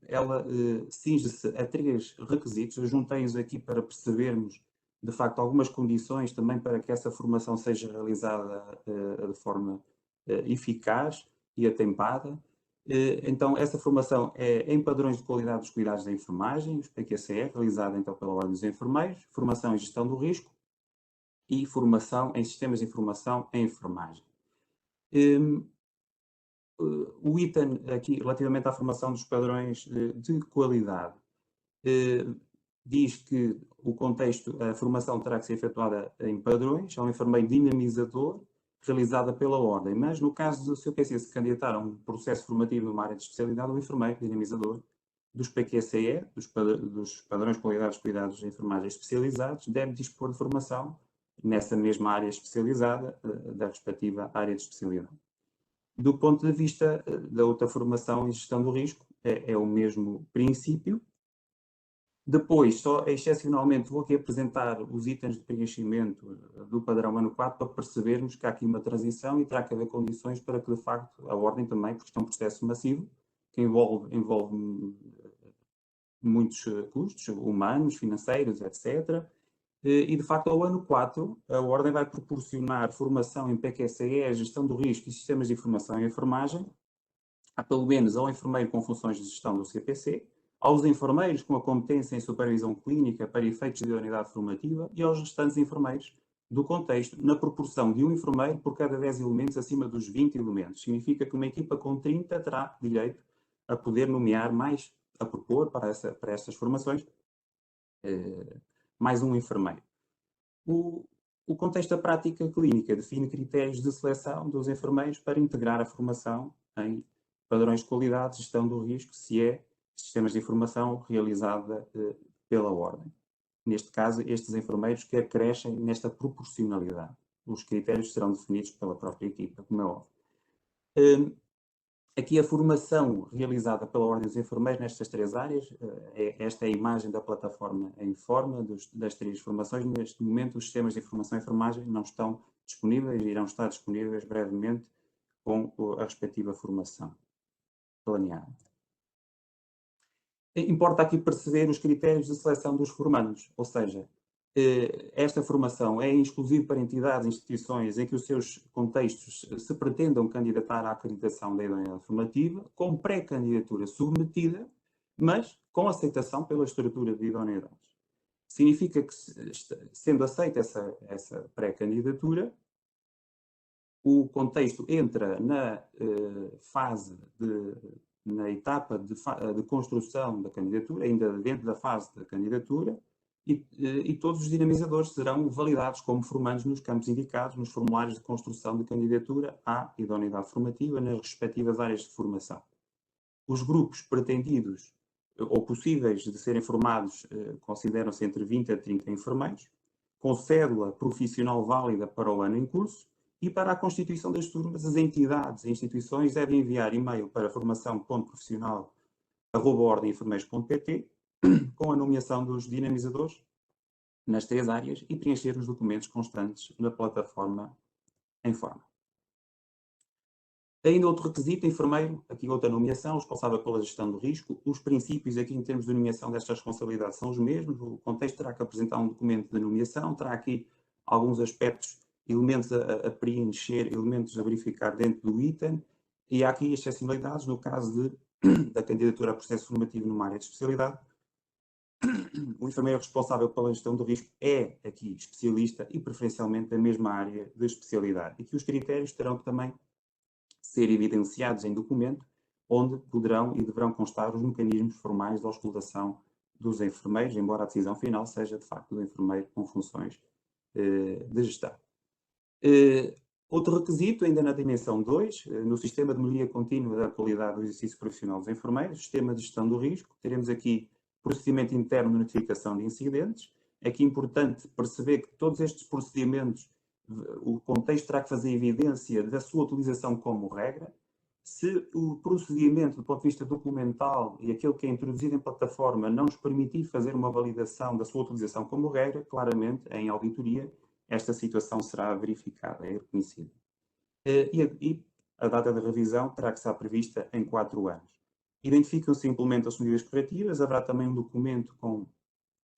S5: ela cinge-se a 3 requisitos. Eu juntei-os aqui para percebermos, de facto, algumas condições também para que essa formação seja realizada de forma eficaz e atempada. Então, essa formação é em padrões de qualidade dos cuidados da enfermagem, os PQCE, realizada então pela Ordem dos Enfermeiros, formação em gestão do risco e formação em sistemas de informação em enfermagem. O item aqui, relativamente à formação dos padrões de qualidade, diz que o contexto, a formação terá que ser efetuada em padrões, ao enfermeiro dinamizador, realizada pela Ordem, mas no caso do seu PC se candidatar a um processo formativo numa área de especialidade, o enfermeiro dinamizador dos PQCE, dos padrões de qualidade dos cuidados de enfermagem especializados, deve dispor de formação nessa mesma área especializada da respectiva área de especialidade. Do ponto de vista da outra formação em gestão do risco, é o mesmo princípio. Depois, só excepcionalmente, vou aqui apresentar os itens de preenchimento do padrão ano 4 para percebermos que há aqui uma transição e terá que haver condições para que, de facto, a Ordem também, porque isto é um processo massivo, que envolve muitos custos humanos, financeiros, etc. E, de facto, ao ano 4, a Ordem vai proporcionar formação em PQCE, gestão do risco e sistemas de informação em enfermagem, pelo menos ao enfermeiro com funções de gestão do CPC, aos enfermeiros com a competência em supervisão clínica para efeitos de idoneidade formativa e aos restantes enfermeiros do contexto, na proporção de um enfermeiro por cada 10 elementos acima dos 20 elementos. Significa que uma equipa com 30 terá direito a poder nomear mais, a propor para estas formações, mais um enfermeiro. O contexto da prática clínica define critérios de seleção dos enfermeiros para integrar a formação em padrões de qualidade, gestão do risco, se é sistemas de informação realizada pela Ordem. Neste caso, estes enfermeiros que acrescem nesta proporcionalidade. Os critérios serão definidos pela própria equipa, como é óbvio. Aqui a formação realizada pela Ordem dos Enfermeiros nestas 3 áreas, esta é a imagem da plataforma Informa das 3 formações. Neste momento, os sistemas de informação e enfermagem não estão disponíveis e irão estar disponíveis brevemente com a respectiva formação planeada. Importa aqui perceber os critérios de seleção dos formandos, ou seja, esta formação é exclusiva para entidades e instituições em que os seus contextos se pretendam candidatar à acreditação da idoneidade formativa, com pré-candidatura submetida, mas com aceitação pela estrutura de idoneidades. Significa que, sendo aceita essa pré-candidatura, o contexto entra na etapa de construção da candidatura, ainda dentro da fase da candidatura, e todos os dinamizadores serão validados como formandos nos campos indicados nos formulários de construção de candidatura à idoneidade formativa nas respectivas áreas de formação. Os grupos pretendidos ou possíveis de serem formados consideram-se entre 20 a 30 enfermeiros, com cédula profissional válida para o ano em curso, e para a constituição das turmas, as entidades e instituições devem enviar e-mail para formação.profissional@ordemeenfermeiros.pt com a nomeação dos dinamizadores nas 3 áreas e preencher os documentos constantes na plataforma em forma. Ainda outro requisito, enfermeiro, aqui outra nomeação, responsável pela gestão do risco. Os princípios aqui em termos de nomeação destas responsabilidades são os mesmos. O contexto terá que apresentar um documento de nomeação, terá aqui alguns aspectos, elementos a preencher, elementos a verificar dentro do item, e há aqui excepcionalidades no caso da candidatura a processo formativo numa área de especialidade. O enfermeiro responsável pela gestão do risco é aqui especialista e preferencialmente da mesma área de especialidade. E que os critérios terão que também ser evidenciados em documento, onde poderão e deverão constar os mecanismos formais de auscultação dos enfermeiros, embora a decisão final seja, de facto, do enfermeiro com funções de gestão. Outro requisito, ainda na dimensão 2, no sistema de melhoria contínua da qualidade do exercício profissional dos enfermeiros, sistema de gestão do risco, teremos aqui procedimento interno de notificação de incidentes. É aqui importante perceber que todos estes procedimentos, o contexto terá que fazer evidência da sua utilização como regra. Se o procedimento, do ponto de vista documental, e aquele que é introduzido em plataforma, não nos permitir fazer uma validação da sua utilização como regra, claramente, em auditoria, esta situação será verificada, é reconhecida. E a data de revisão terá que estar prevista em 4 anos. Identificam-se e implementam-se medidas corretivas, haverá também um documento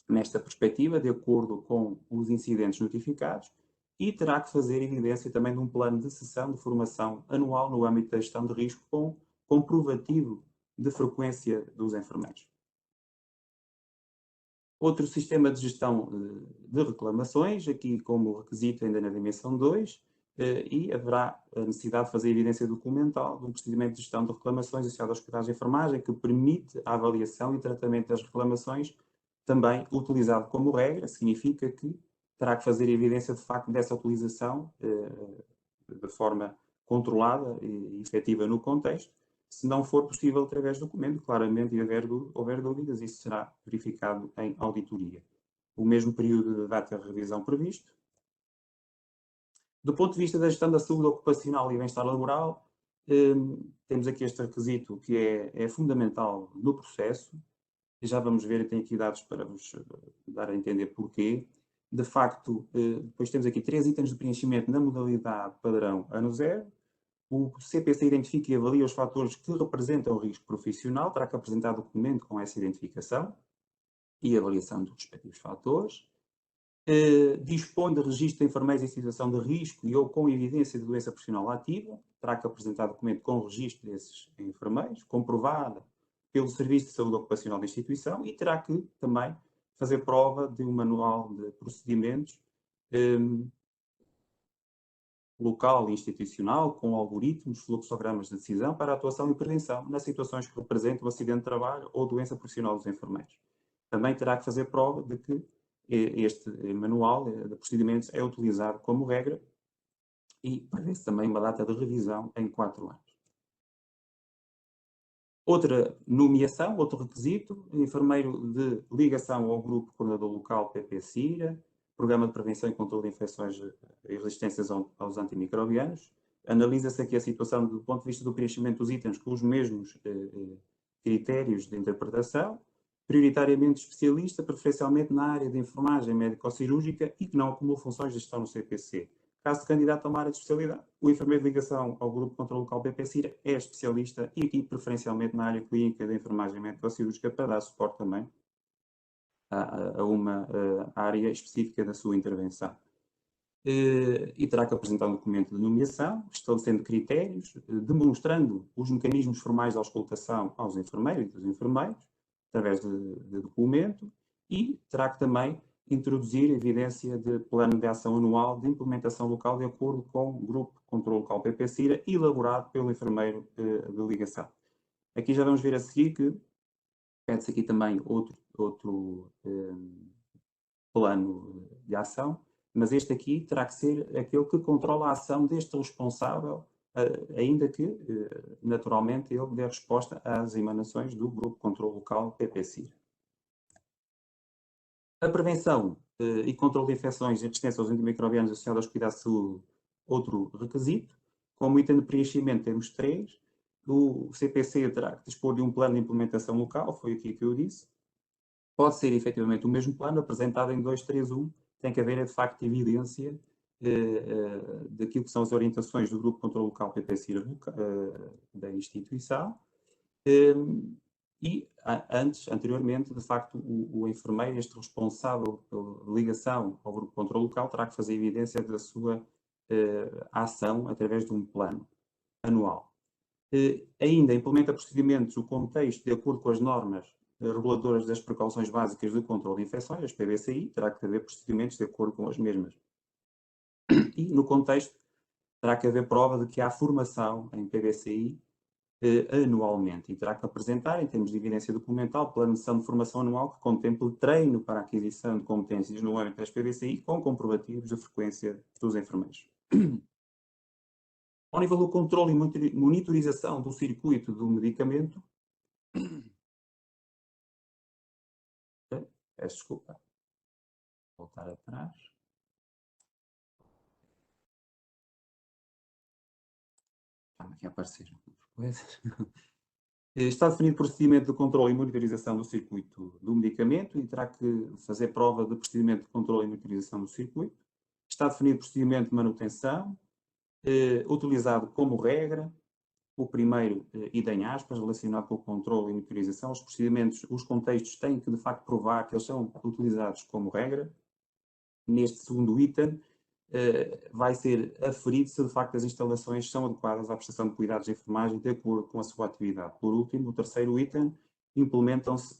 S5: nesta perspectiva, de acordo com os incidentes notificados, e terá que fazer evidência também de um plano de sessão de formação anual no âmbito da gestão de risco com comprovativo de frequência dos enfermeiros. Outro sistema de gestão de reclamações, aqui como requisito ainda na dimensão 2, e haverá a necessidade de fazer evidência documental de um procedimento de gestão de reclamações associado aos cuidados de enfermagem que permite a avaliação e tratamento das reclamações, também utilizado como regra, significa que terá que fazer evidência de facto dessa utilização de forma controlada e efetiva no contexto. Se não for possível através do documento, claramente, e houver dúvidas, isso será verificado em auditoria. O mesmo período de data de revisão previsto. Do ponto de vista da gestão da saúde ocupacional e bem-estar laboral, temos aqui este requisito que é fundamental no processo, e já vamos ver, eu tenho aqui dados para vos dar a entender porquê. De facto, depois temos aqui 3 itens de preenchimento na modalidade padrão ano 0. O CPC identifica e avalia os fatores que representam o risco profissional, terá que apresentar documento com essa identificação e avaliação dos respectivos fatores. Dispõe de registro de enfermeiros em situação de risco e ou com evidência de doença profissional ativa, terá que apresentar documento com registro desses enfermeiros, comprovada pelo Serviço de Saúde Ocupacional da instituição, e terá que também fazer prova de um manual de procedimentos local e institucional, com algoritmos, fluxogramas de decisão para atuação e prevenção nas situações que representam acidente de trabalho ou doença profissional dos enfermeiros. Também terá que fazer prova de que este manual de procedimentos é utilizado como regra e prevê-se também uma data de revisão em 4 anos. Outra nomeação, outro requisito, enfermeiro de ligação ao grupo coordenador local PP-CIRA, Programa de Prevenção e Controle de Infecções e Resistências aos Antimicrobianos. Analisa-se aqui a situação do ponto de vista do preenchimento dos itens com os mesmos critérios de interpretação, prioritariamente especialista, preferencialmente na área de enfermagem médico-cirúrgica e que não acumula funções de gestão no CPC. Caso de candidato a uma área de especialidade, o enfermeiro de ligação ao grupo de controle local PP-CIRA é especialista e aqui preferencialmente na área clínica de enfermagem médico-cirúrgica para dar suporte também a uma área específica da sua intervenção. E terá que apresentar um documento de nomeação, estabelecendo critérios, demonstrando os mecanismos formais de auscultação aos enfermeiros e dos enfermeiros, através de documento, e terá que também introduzir evidência de plano de ação anual de implementação local de acordo com o grupo de controle local PPCIRA elaborado pelo enfermeiro de ligação. Aqui já vamos ver a seguir que pede-se aqui também outro plano de ação, mas este aqui terá que ser aquele que controla a ação deste responsável, ainda que, naturalmente, ele dê resposta às emanações do Grupo de Controle Local PPCIR. A prevenção e controle de infecções e resistência aos antimicrobianos associados aos cuidados de saúde, outro requisito. Como item de preenchimento temos 3. O CPC terá que dispor de um plano de implementação local, foi aqui que eu disse. Pode ser efetivamente o mesmo plano apresentado em 231, tem que haver de facto evidência daquilo que são as orientações do Grupo de Controle Local PPCIR da instituição. E anteriormente, de facto, o enfermeiro, este responsável pela ligação ao Grupo de Controle Local, terá que fazer evidência da sua ação através de um plano anual. Ainda implementa procedimentos, o contexto, de acordo com as normas reguladoras das precauções básicas de controle de infecções, as PBCI, terá que haver procedimentos de acordo com as mesmas. E, no contexto, terá que haver prova de que há formação em PBCI anualmente e terá que apresentar, em termos de evidência documental, plano de ação de formação anual que contemple treino para a aquisição de competências no âmbito das PBCI com comprovativos de frequência dos enfermeiros. Ao nível do controle e monitorização do circuito do medicamento, peço desculpa, voltar atrás. Está aqui a aparecer coisas. Está definido procedimento de controle e monitorização do circuito do medicamento e terá que fazer prova de procedimento de controle e monitorização do circuito. Está definido procedimento de manutenção, utilizado como regra. O primeiro, ida em aspas, relacionado com o controle e monitorização. Os procedimentos, os contextos têm que, de facto, provar que eles são utilizados como regra. Neste segundo item, vai ser aferido se, de facto, as instalações são adequadas à prestação de cuidados de enfermagem de acordo com a sua atividade. Por último, o terceiro item, implementam-se,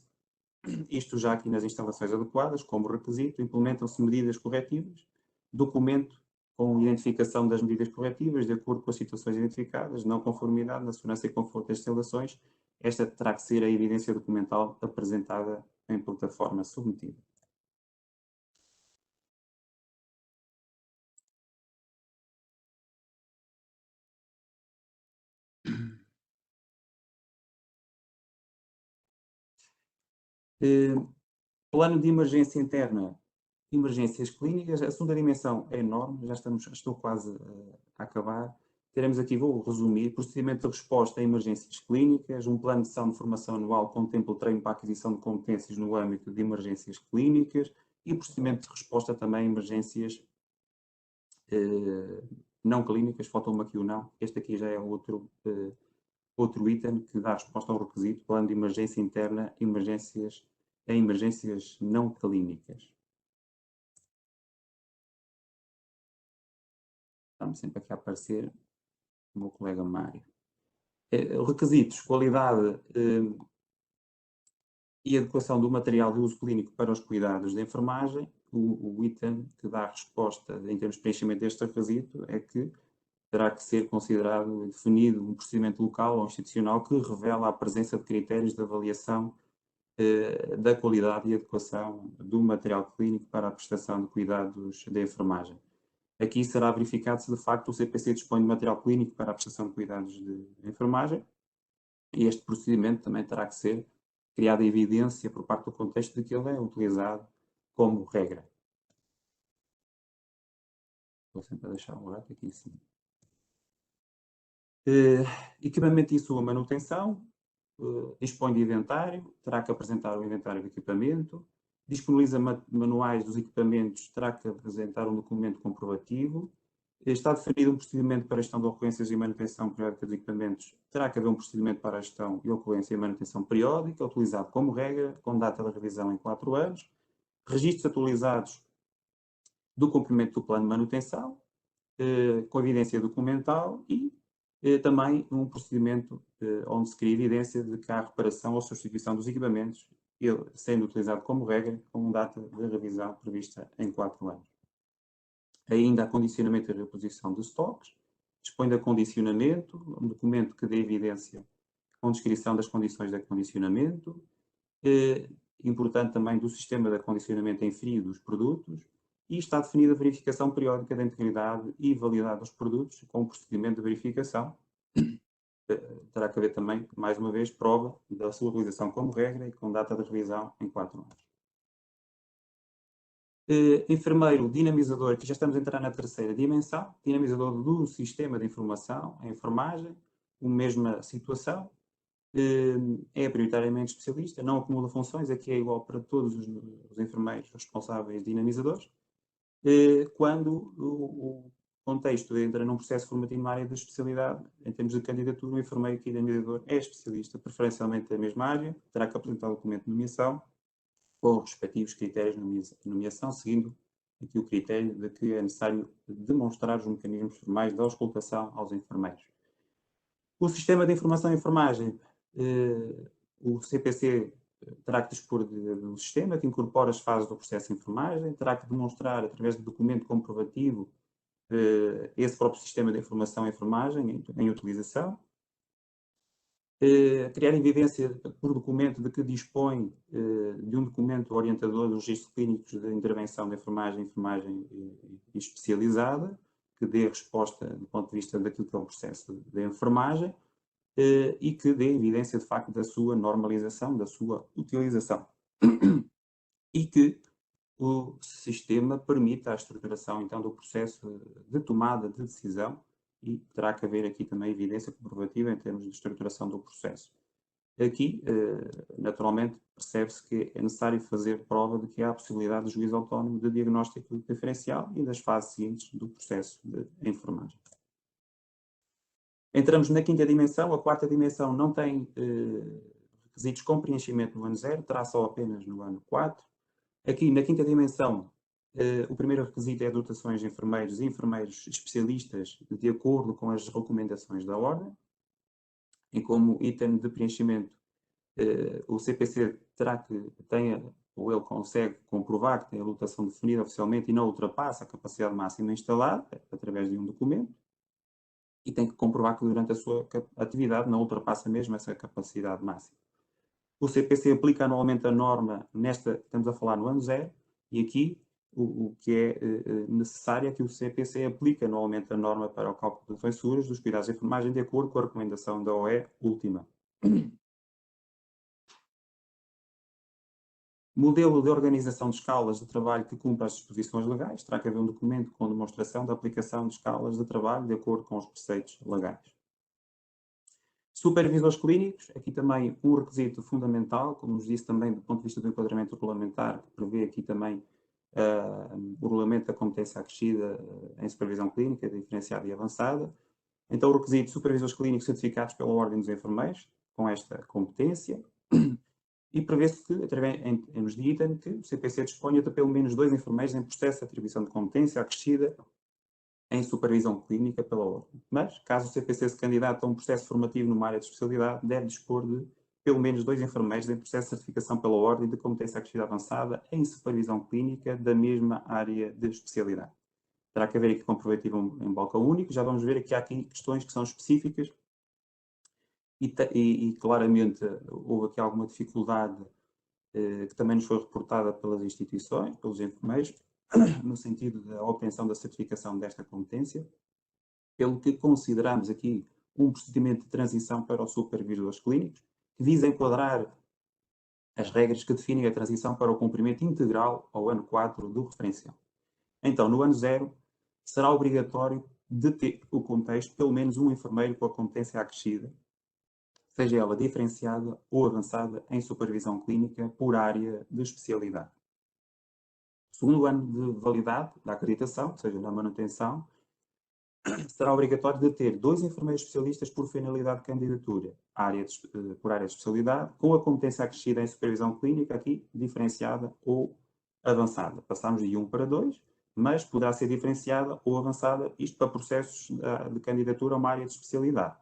S5: isto já aqui nas instalações adequadas, como requisito, implementam-se medidas corretivas, documento com identificação das medidas corretivas, de acordo com as situações identificadas, não conformidade na segurança e conforto das instalações. Esta terá que ser a evidência documental apresentada em plataforma submetida. Plano de emergência interna, emergências clínicas. A segunda dimensão é enorme, estou quase a acabar. Teremos aqui, vou resumir, procedimento de resposta a emergências clínicas, um plano de ação de formação anual contempla o treino para a aquisição de competências no âmbito de emergências clínicas e procedimento de resposta também a emergências não clínicas, falta-me aqui o não, este aqui já é outro item que dá resposta ao requisito, plano de emergência interna, emergências não clínicas. Estamos sempre aqui a aparecer o meu colega Mário. Requisitos, qualidade e adequação do material de uso clínico para os cuidados de enfermagem. O item que dá resposta em termos de preenchimento deste requisito é que terá que ser considerado e definido um procedimento local ou institucional que revela a presença de critérios de avaliação da qualidade e adequação do material clínico para a prestação de cuidados de enfermagem. Aqui será verificado se de facto o CPC dispõe de material clínico para a prestação de cuidados de enfermagem e este procedimento também terá que ser criada evidência por parte do contexto de que ele é utilizado como regra. Vou sempre deixar o rato aqui em cima. Equipamento e sua manutenção. Dispõe de inventário, terá que apresentar o inventário de equipamento. Disponibiliza manuais dos equipamentos, terá que apresentar um documento comprovativo. Está definido um procedimento para a gestão de ocorrências e manutenção periódica dos equipamentos. Terá que haver um procedimento para a gestão e ocorrência e manutenção periódica, utilizado como regra, com data de revisão em 4 anos. Registros atualizados do cumprimento do plano de manutenção, com evidência documental e também um procedimento onde se cria evidência de que há reparação ou substituição dos equipamentos ele sendo utilizado como regra, com data de revisão prevista em 4 anos. Ainda acondicionamento e reposição de estoques, dispõe de acondicionamento, um documento que dê evidência com descrição das condições de acondicionamento, importante também do sistema de acondicionamento em frio dos produtos, e está definida a verificação periódica da integridade e validade dos produtos com o procedimento de verificação. Terá que haver também, mais uma vez, prova da sua realização como regra e com data de revisão em 4 anos. Enfermeiro dinamizador, aqui já estamos a entrar na terceira dimensão, dinamizador do sistema de informação, a enfermagem, a mesma situação, é prioritariamente especialista, não acumula funções, aqui é igual para todos os enfermeiros responsáveis dinamizadores, quando o contexto entra num processo formativo na área de especialidade, em termos de candidatura, o enfermeiro que dinamizador é especialista, preferencialmente da mesma área, terá que apresentar o documento de nomeação, com os respectivos critérios de nomeação, seguindo aqui o critério de que é necessário demonstrar os mecanismos formais de auscultação aos enfermeiros. O sistema de informação e enfermagem, o CPC terá que dispor de um sistema que incorpora as fases do processo de enfermagem, terá que demonstrar, através de documento comprovativo, esse próprio sistema de informação e enfermagem em utilização, criar evidência por documento de que dispõe de um documento orientador dos registros clínicos de intervenção de enfermagem especializada, que dê resposta do ponto de vista daquilo que é o processo de enfermagem e que dê evidência, de facto, da sua normalização, da sua utilização. E que o sistema permita a estruturação, então, do processo de tomada de decisão e terá que haver aqui também evidência comprovativa em termos de estruturação do processo. Aqui, naturalmente, percebe-se que é necessário fazer prova de que há a possibilidade de juízo autónomo de diagnóstico diferencial e das fases seguintes do processo de enfermagem. Entramos na quinta dimensão. A quarta dimensão não tem requisitos com preenchimento no ano 0, terá só apenas no ano 4. Aqui, na quinta dimensão, o primeiro requisito é dotações de enfermeiros e enfermeiros especialistas de acordo com as recomendações da Ordem. E como item de preenchimento, o CPC terá que tenha, ou ele consegue comprovar que tem a lotação definida oficialmente e não ultrapassa a capacidade máxima instalada, através de um documento, e tem que comprovar que durante a sua atividade não ultrapassa mesmo essa capacidade máxima. O CPC aplica anualmente a norma, estamos a falar no ano 0, e aqui o que é necessário é que o CPC aplique anualmente a norma para o cálculo de censuras dos cuidados de enfermagem de acordo com a recomendação da OE última. Modelo de organização de escalas de trabalho que cumpra as disposições legais. Terá que haver um documento com demonstração da aplicação de escalas de trabalho de acordo com os preceitos legais. Supervisores clínicos, aqui também um requisito fundamental, como nos disse também do ponto de vista do enquadramento regulamentar, que prevê aqui também o regulamento da competência acrescida em supervisão clínica, diferenciada e avançada. Então, o requisito de supervisores clínicos certificados pela Ordem dos Enfermeiros, com esta competência, e prevê-se que, em termos de item, que o CPC disponha de pelo menos 2 enfermeiros em processo de atribuição de competência acrescida em supervisão clínica pela Ordem. Mas, caso o CPC se candidate a um processo formativo numa área de especialidade, deve dispor de pelo menos 2 enfermeiros em processo de certificação pela Ordem de competência acrescida avançada em supervisão clínica da mesma área de especialidade. Terá que haver aqui comprovativo em balcão único. Já vamos ver que há aqui questões que são específicas e claramente houve aqui alguma dificuldade que também nos foi reportada pelas instituições, pelos enfermeiros, no sentido da obtenção da certificação desta competência, pelo que consideramos aqui um procedimento de transição para os supervisores clínicos, que visa enquadrar as regras que definem a transição para o cumprimento integral ao ano 4 do referencial. Então, no ano 0, será obrigatório de ter o contexto pelo menos um enfermeiro com a competência acrescida, seja ela diferenciada ou avançada em supervisão clínica por área de especialidade. Segundo ano de validade da acreditação, ou seja, da manutenção, será obrigatório de ter 2 enfermeiros especialistas por finalidade de candidatura, por área de especialidade, com a competência acrescida em supervisão clínica, aqui, diferenciada ou avançada. Passamos de 1 para 2, mas poderá ser diferenciada ou avançada, isto para processos de candidatura a uma área de especialidade.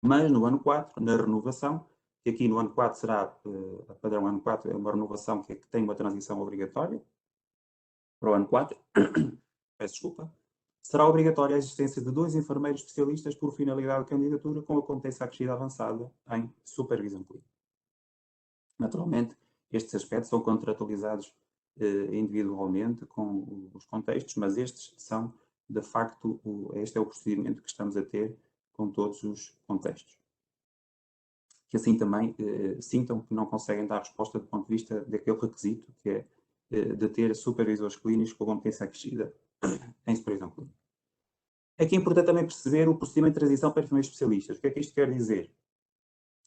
S5: Mas, no ano 4, na renovação, E aqui no ano 4 será, a padrão ano 4 é uma renovação que tem uma transição obrigatória para o ano 4. Peço desculpa. Será obrigatória a existência de 2 enfermeiros especialistas por finalidade de candidatura com a competência acrescida avançada em supervisão clínica. Naturalmente, estes aspectos são contratualizados individualmente com os contextos, mas estes são, de facto, este é o procedimento que estamos a ter com todos os contextos. Que assim também sintam que não conseguem dar resposta do ponto de vista daquele requisito, que é de ter supervisores clínicos com competência acrescida em supervisão clínica. Aqui é importante também perceber o procedimento de transição para enfermeiros especialistas. O que é que isto quer dizer?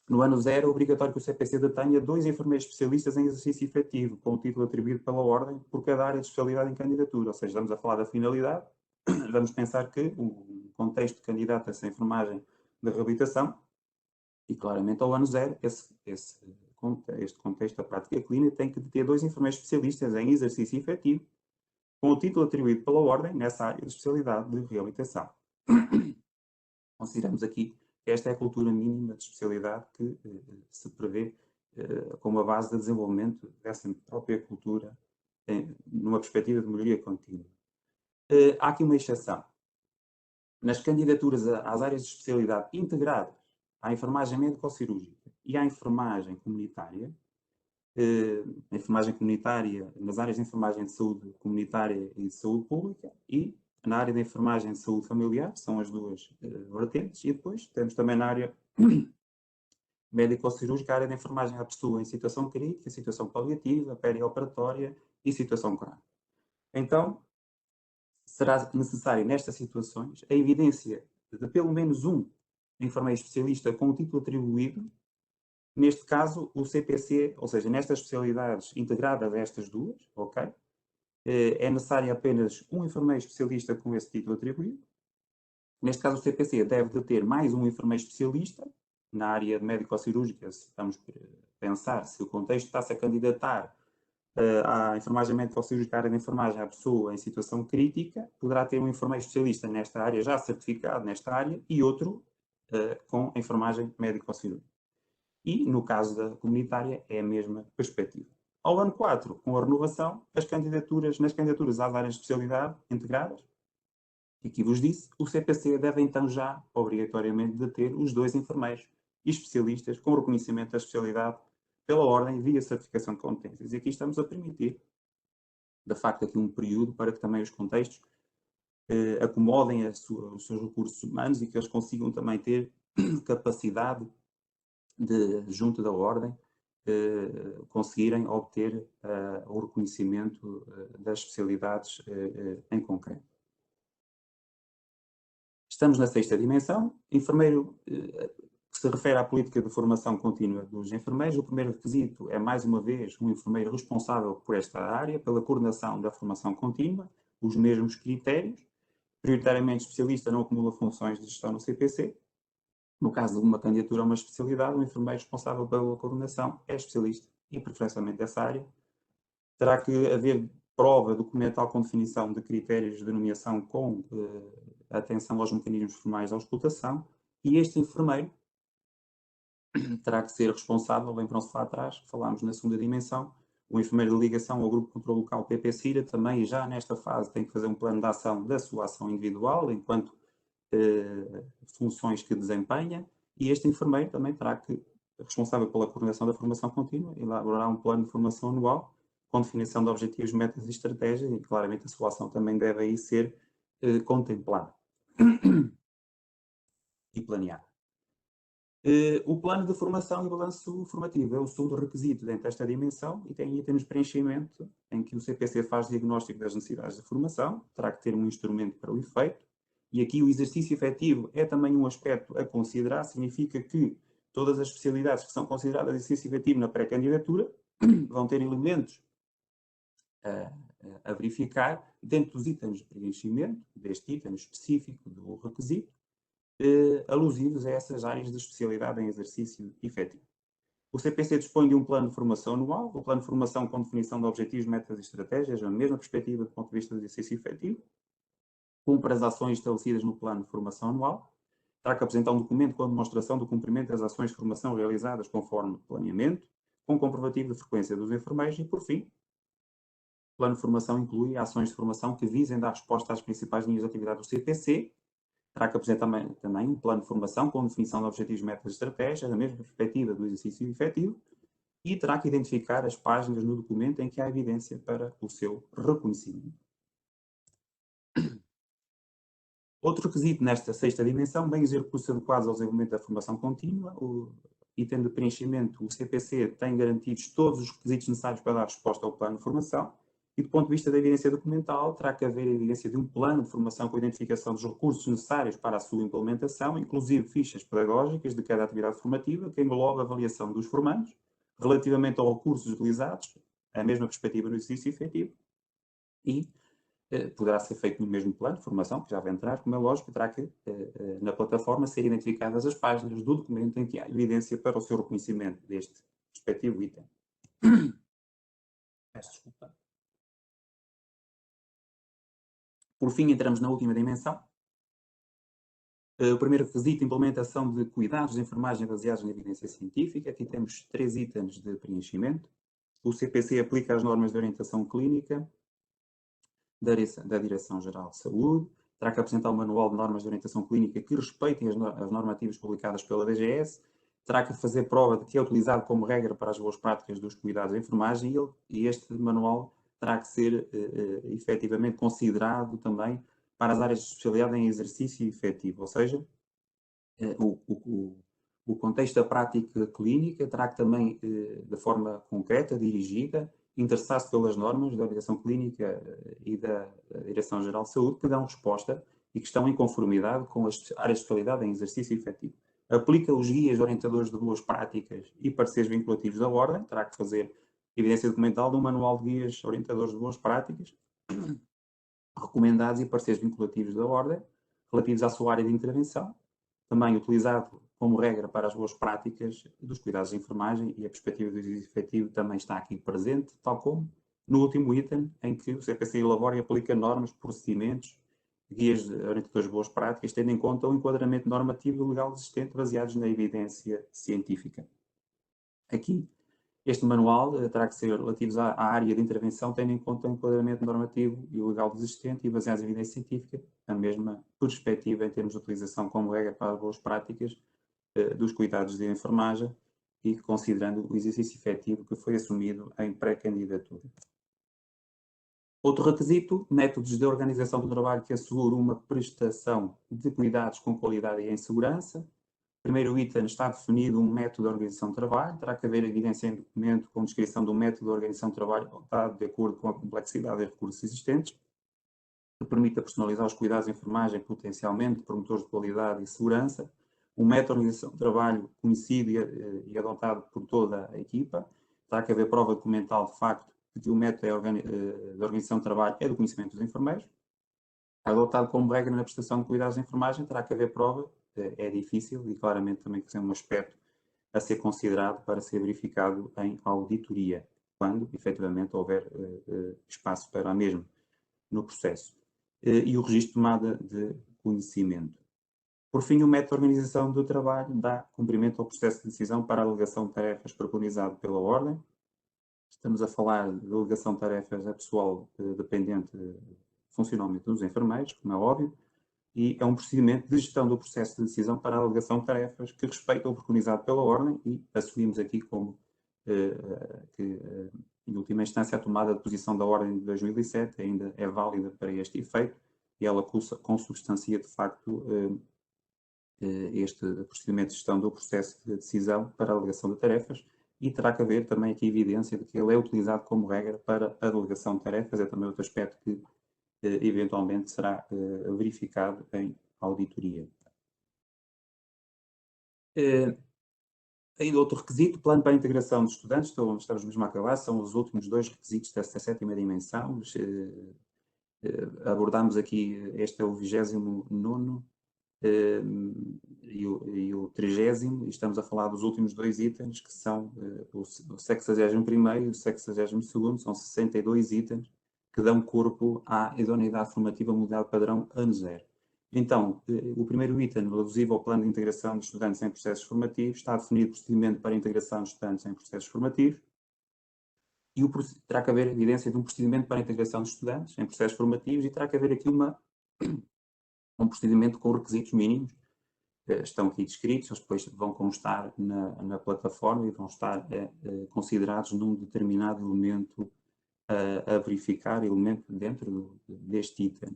S5: No ano 0, é obrigatório que o CPC detenha 2 enfermeiros especialistas em exercício efetivo, com o título atribuído pela ordem, por cada área de especialidade em candidatura. Ou seja, estamos a falar da finalidade, vamos pensar que o contexto de candidato a essa enfermagem de reabilitação, e claramente ao ano 0, este contexto da prática clínica tem que ter 2 enfermeiros especialistas em exercício efetivo, com o título atribuído pela ordem nessa área de especialidade de reabilitação. Consideramos aqui que esta é a cultura mínima de especialidade que se prevê como a base de desenvolvimento dessa própria cultura numa perspectiva de melhoria contínua. Há aqui uma exceção. Nas candidaturas às áreas de especialidade integradas à enfermagem médico-cirúrgica e à enfermagem comunitária, nas áreas de enfermagem de saúde comunitária e de saúde pública e na área de enfermagem de saúde familiar, são as duas vertentes, e depois temos também na área médico-cirúrgica a área de enfermagem à pessoa em situação crítica, situação paliativa, perioperatória e situação crónica. Então, será necessário nestas situações a evidência de pelo menos um enfermeiro especialista com o título atribuído. Neste caso, o CPC, ou seja, nestas especialidades integradas a estas duas, ok? É necessário apenas um enfermeiro especialista com esse título atribuído. Neste caso, o CPC deve de ter mais um enfermeiro especialista na área médico-cirúrgica, se vamos pensar, se o contexto está-se a candidatar à enfermagem médico-cirúrgica, à área de enfermagem à pessoa em situação crítica, poderá ter um enfermeiro especialista nesta área, já certificado nesta área, e outro com enfermagem médico-cirúrgica. E, no caso da comunitária, é a mesma perspectiva. Ao ano 4, com a renovação, nas candidaturas às áreas de especialidade integradas, e aqui vos disse, o CPC deve então já, obrigatoriamente, de ter os 2 enfermeiros e especialistas com reconhecimento da especialidade pela ordem via certificação de competências. E aqui estamos a permitir, de facto, aqui um período para que também os contextos acomodem os seus recursos humanos e que eles consigam também ter capacidade de, junto da ordem, conseguirem obter o reconhecimento das especialidades em concreto. Estamos na 6ª dimensão. Enfermeiro, que se refere à política de formação contínua dos enfermeiros, o primeiro requisito é, mais uma vez, um enfermeiro responsável por esta área, pela coordenação da formação contínua, os mesmos critérios, prioritariamente especialista, não acumula funções de gestão no CPC. No caso de uma candidatura a uma especialidade, o enfermeiro responsável pela coordenação é especialista e, preferencialmente, dessa área. Terá que haver prova documental com definição de critérios de nomeação com atenção aos mecanismos formais da auscultação, e este enfermeiro terá que ser responsável, lembram-se lá atrás, falámos na 2ª dimensão, o enfermeiro de ligação ao Grupo de Controlo Local PP-CIRA também já nesta fase tem que fazer um plano de ação da sua ação individual, enquanto funções que desempenha, e este enfermeiro também terá que, responsável pela coordenação da formação contínua, elaborar um plano de formação anual com definição de objetivos, metas e estratégias, e claramente a sua ação também deve aí ser contemplada e planeada. O plano de formação e balanço formativo é o segundo requisito dentro desta dimensão e tem itens de preenchimento em que o CPC faz diagnóstico das necessidades de formação, terá que ter um instrumento para o efeito, e aqui o exercício efetivo é também um aspecto a considerar, significa que todas as especialidades que são consideradas exercício efetivo na pré-candidatura vão ter elementos a verificar dentro dos itens de preenchimento, deste item específico do requisito, alusivos a essas áreas de especialidade em exercício efetivo. O CPC dispõe de um plano de formação anual, o plano de formação com definição de objetivos, metas e estratégias, na mesma perspectiva do ponto de vista do exercício efetivo, cumpre as ações estabelecidas no plano de formação anual, terá que apresentar um documento com a demonstração do cumprimento das ações de formação realizadas conforme planeamento, com comprovativo de frequência dos enfermeiros e, por fim, o plano de formação inclui ações de formação que visem dar resposta às principais linhas de atividade do CPC. Terá que apresentar também um plano de formação com definição de objetivos, metas e estratégias, na mesma perspectiva do exercício efetivo, e terá que identificar as páginas no documento em que há evidência para o seu reconhecimento. Outro requisito nesta sexta dimensão, bens e recursos adequados ao desenvolvimento da formação contínua. O item de preenchimento, o CPC tem garantidos todos os requisitos necessários para dar resposta ao plano de formação e, do ponto de vista da evidência documental, terá que haver evidência de um plano de formação com a identificação dos recursos necessários para a sua implementação, inclusive fichas pedagógicas de cada atividade formativa, que engloba a avaliação dos formandos, relativamente aos recursos utilizados, a mesma perspectiva no exercício efetivo, e poderá ser feito no mesmo plano de formação, que já vai entrar, como é lógico, terá que, na plataforma, ser identificadas as páginas do documento em que há evidência para o seu reconhecimento deste respectivo item. Peço desculpa. Por fim, entramos na última dimensão. O primeiro requisito, implementação de cuidados de enfermagem baseados na evidência científica. Aqui temos 3 itens de preenchimento. O CPC aplica as normas de orientação clínica da Direção-Geral de Saúde, terá que apresentar um manual de normas de orientação clínica que respeitem as normativas publicadas pela DGS, terá que fazer prova de que é utilizado como regra para as boas práticas dos cuidados de enfermagem e este manual terá que ser efetivamente considerado também para as áreas de especialidade em exercício efetivo, ou seja, o contexto da prática clínica terá que também, de forma concreta, dirigida, interessar-se pelas normas da orientação clínica e da Direção-Geral de Saúde que dão resposta e que estão em conformidade com as áreas de especialidade em exercício efetivo. Aplica os guias orientadores de boas práticas e pareceres vinculativos da Ordem, terá que fazer evidência documental de um manual de guias orientadores de boas práticas recomendados e pareceres vinculativos da Ordem, relativos à sua área de intervenção, também utilizado como regra para as boas práticas dos cuidados de enfermagem e a perspectiva do exercício efetivo também está aqui presente, tal como no último item, em que o CPC elabora e aplica normas, procedimentos, guias orientadores de boas práticas, tendo em conta o enquadramento normativo e legal existente baseados na evidência científica. Aqui, este manual terá que ser relativo à área de intervenção, tendo em conta o enquadramento normativo e legal existente e baseado na evidência científica, a mesma perspectiva em termos de utilização como regra para as boas práticas dos cuidados de enfermagem e considerando o exercício efetivo que foi assumido em pré-candidatura. Outro requisito, métodos de organização do trabalho que asseguram uma prestação de cuidados com qualidade e em segurança. Primeiro item, está definido um método de organização de trabalho, terá que haver evidência em documento com descrição do método de organização de trabalho adotado de acordo com a complexidade e recursos existentes, que permita personalizar os cuidados de enfermagem potencialmente promotores de qualidade e segurança, um método de organização de trabalho conhecido e adotado por toda a equipa, terá que haver prova documental de facto de que o método de organização de trabalho é do conhecimento dos enfermeiros, adotado como regra na prestação de cuidados de enfermagem, terá que haver prova, é difícil e claramente também que é um aspecto a ser considerado para ser verificado em auditoria, quando efetivamente houver espaço para a mesma no processo. E o registro de tomada de conhecimento. Por fim, o método de organização do trabalho dá cumprimento ao processo de decisão para a delegação de tarefas preconizado pela Ordem. Estamos a falar de delegação de tarefas a pessoal dependente funcionalmente dos enfermeiros, como é óbvio, e é um procedimento de gestão do processo de decisão para a delegação de tarefas que respeita o preconizado pela Ordem e assumimos aqui como que, em última instância, a tomada de posição da Ordem de 2007 ainda é válida para este efeito e ela consubstancia, de facto, este procedimento de gestão do processo de decisão para a delegação de tarefas e terá que haver também aqui evidência de que ele é utilizado como regra para a delegação de tarefas, é também outro aspecto que eventualmente será verificado em auditoria. Ainda outro requisito, plano para a integração de estudantes, estamos mesmo a acabar, são os últimos 2 requisitos desta 7ª dimensão. Abordamos aqui, este é o 29º e o 30º, e estamos a falar dos últimos 2 itens, que são o 61º e o 62º, são 62 itens, que dão corpo à idoneidade formativa modelo padrão ano 0. Então, o primeiro item, alusivo ao plano de integração de estudantes em processos formativos, está definido o procedimento para a integração de estudantes em processos formativos e terá que haver evidência de um procedimento para a integração de estudantes em processos formativos e terá que haver aqui um procedimento com requisitos mínimos. Estão aqui descritos, eles depois vão constar na plataforma e vão estar considerados num determinado elemento a verificar, elemento dentro deste item.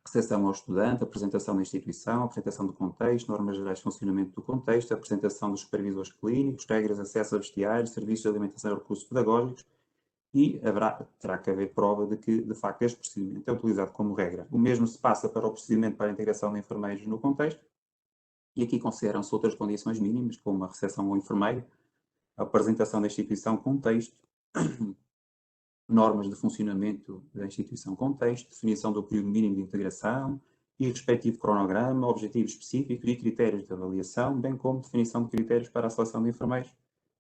S5: Recepção ao estudante, apresentação da instituição, apresentação do contexto, normas gerais de funcionamento do contexto, apresentação dos supervisores clínicos, regras de acesso a vestiários, serviços de alimentação e recursos pedagógicos e terá que haver prova de que, de facto, este procedimento é utilizado como regra. O mesmo se passa para o procedimento para a integração de enfermeiros no contexto e aqui consideram-se outras condições mínimas, como a recepção ao enfermeiro, a apresentação da instituição, contexto, normas de funcionamento da instituição, contexto, definição do período mínimo de integração e respectivo cronograma, objetivos específicos e critérios de avaliação, bem como definição de critérios para a seleção de enfermeiros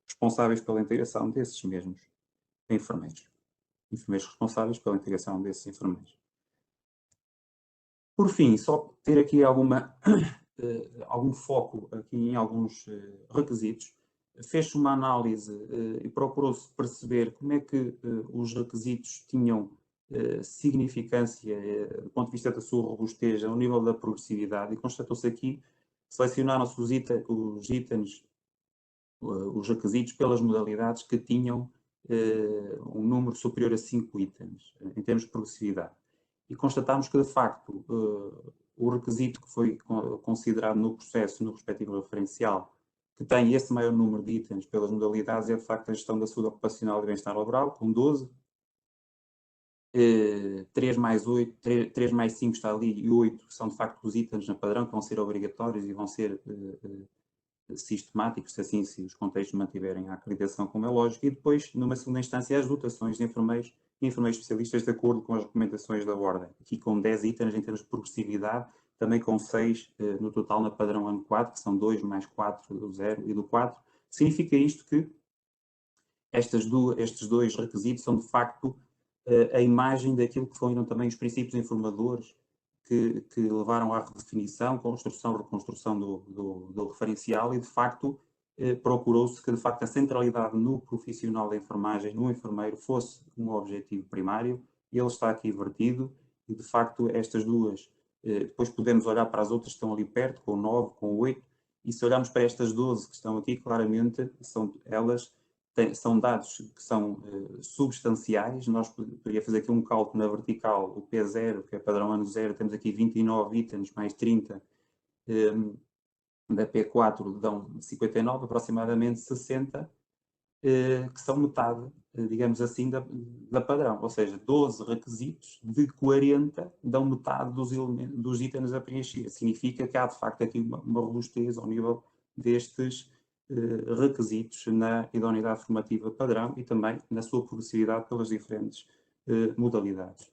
S5: responsáveis pela integração desses mesmos enfermeiros. Enfermeiros responsáveis pela integração desses enfermeiros. Por fim, só ter aqui algum foco aqui em alguns requisitos. Fez-se uma análise e procurou-se perceber como é que os requisitos tinham significância do ponto de vista da sua robustez ao nível da progressividade e constatou-se aqui, selecionaram-se os itens, os requisitos pelas modalidades que tinham um número superior a 5 itens em termos de progressividade. E constatámos que, de facto, o requisito que foi considerado no processo, no respectivo referencial, que tem esse maior número de itens pelas modalidades, é de facto a gestão da saúde ocupacional e bem-estar laboral, com 12. 3 mais 5 está ali e 8 são de facto os itens na padrão que vão ser obrigatórios e vão ser sistemáticos, se os contextos mantiverem a acreditação, como é lógico, e depois, numa segunda instância, as dotações de enfermeiros e enfermeiros especialistas de acordo com as recomendações da Ordem. Aqui com 10 itens em termos de progressividade, também com 6 no total na padrão ano 4, que são 2 mais 4 do 0 e do 4. Significa isto que estes dois requisitos são de facto a imagem daquilo que foram também os princípios informadores que levaram à redefinição, construção, reconstrução do referencial e de facto procurou-se que de facto a centralidade no profissional da enfermagem, no enfermeiro, fosse um objetivo primário e ele está aqui vertido e de facto estas duas, depois podemos olhar para as outras que estão ali perto, com 9, com 8, e se olharmos para estas 12 que estão aqui, claramente são dados que são substanciais. Nós poderíamos fazer aqui um cálculo na vertical, o P0, que é padrão ano 0, temos aqui 29 itens mais 30, da P4 dão 59, aproximadamente 60, que são metade, digamos assim, da padrão. Ou seja, 12 requisitos de 40 dão metade dos itens a preencher. Significa que há, de facto, aqui uma robustez ao nível destes requisitos na idoneidade formativa padrão e também na sua progressividade pelas diferentes modalidades.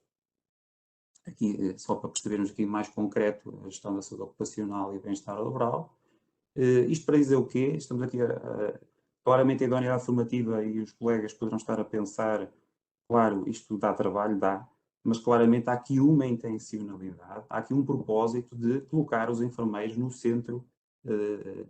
S5: Aqui, só para percebermos aqui mais concreto a gestão da saúde ocupacional e bem-estar laboral. Isto para dizer o quê? Estamos aqui claramente a idoneidade formativa e os colegas poderão estar a pensar, claro, isto dá trabalho, dá, mas claramente há aqui uma intencionalidade, há aqui um propósito de colocar os enfermeiros no centro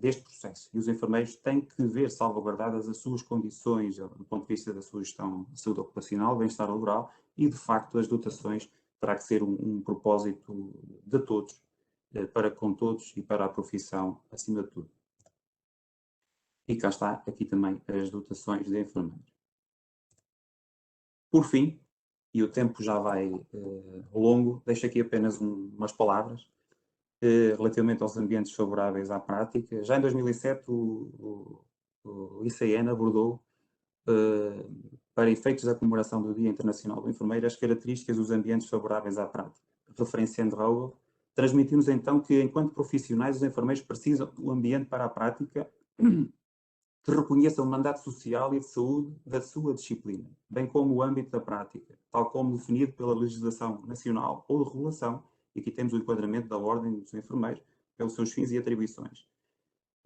S5: deste processo. E os enfermeiros têm que ver salvaguardadas as suas condições do ponto de vista da sua gestão de saúde ocupacional, bem-estar laboral e, de facto, as dotações terá que ser um propósito de todos, para com todos e para a profissão acima de tudo. E cá está aqui também as dotações de enfermeiros. Por fim, e o tempo já vai longo, deixo aqui apenas umas palavras relativamente aos ambientes favoráveis à prática. Já em 2007 o ICN abordou, para efeitos da comemoração do Dia Internacional do Enfermeiro, as características dos ambientes favoráveis à prática. Referenciando Rowell, transmitiu-nos então que, enquanto profissionais, os enfermeiros precisam do ambiente para a prática que reconheça o mandato social e de saúde da sua disciplina, bem como o âmbito da prática, tal como definido pela legislação nacional ou de regulação, e aqui temos o enquadramento da Ordem dos Enfermeiros, pelos seus fins e atribuições.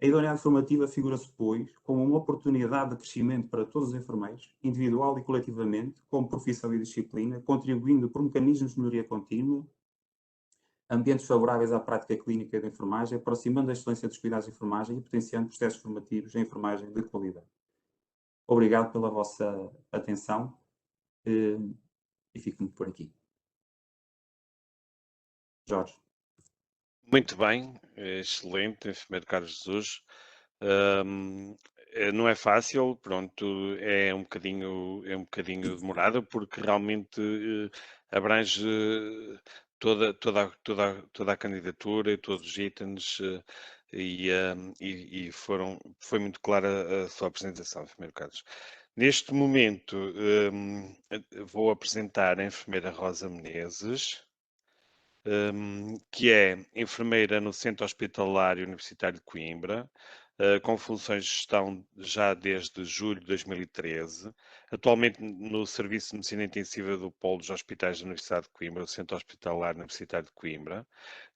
S5: A idoneidade formativa figura-se, pois, como uma oportunidade de crescimento para todos os enfermeiros, individual e coletivamente, como profissão e disciplina, contribuindo por mecanismos de melhoria contínua, ambientes favoráveis à prática clínica da enfermagem, aproximando a excelência dos cuidados de enfermagem e potenciando processos formativos em enfermagem de qualidade. Obrigado pela vossa atenção e fico por aqui. Jorge.
S4: Muito bem, excelente, enfermeiro Carlos Jesus. Não é fácil, pronto, é um bocadinho demorado, porque realmente abrange toda a candidatura e todos os itens foi muito clara a sua apresentação, enfermeiro Carlos. Neste momento, vou apresentar a enfermeira Rosa Menezes, que é enfermeira no Centro Hospitalar Universitário de Coimbra, com funções de gestão já desde julho de 2013, atualmente no Serviço de Medicina Intensiva do Polo dos Hospitais da Universidade de Coimbra, o Centro Hospitalar Universitário de Coimbra.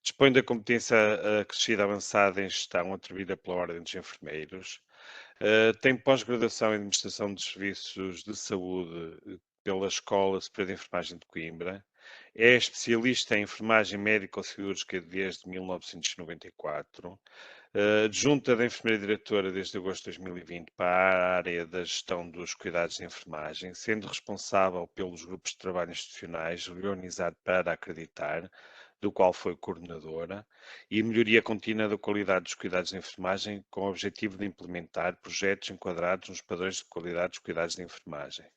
S4: Dispõe da competência acrescida avançada em gestão atribuída pela Ordem dos Enfermeiros. Tem pós-graduação em Administração de Serviços de Saúde pela Escola Superior de Enfermagem de Coimbra. É especialista em enfermagem médico-cirúrgica desde 1994. Adjunta da enfermeira diretora desde agosto de 2020 para a área da gestão dos cuidados de enfermagem, sendo responsável pelos grupos de trabalho institucionais reorganizado para acreditar, do qual foi coordenadora, e melhoria contínua da qualidade dos cuidados de enfermagem, com o objetivo de implementar projetos enquadrados nos padrões de qualidade dos cuidados de enfermagem.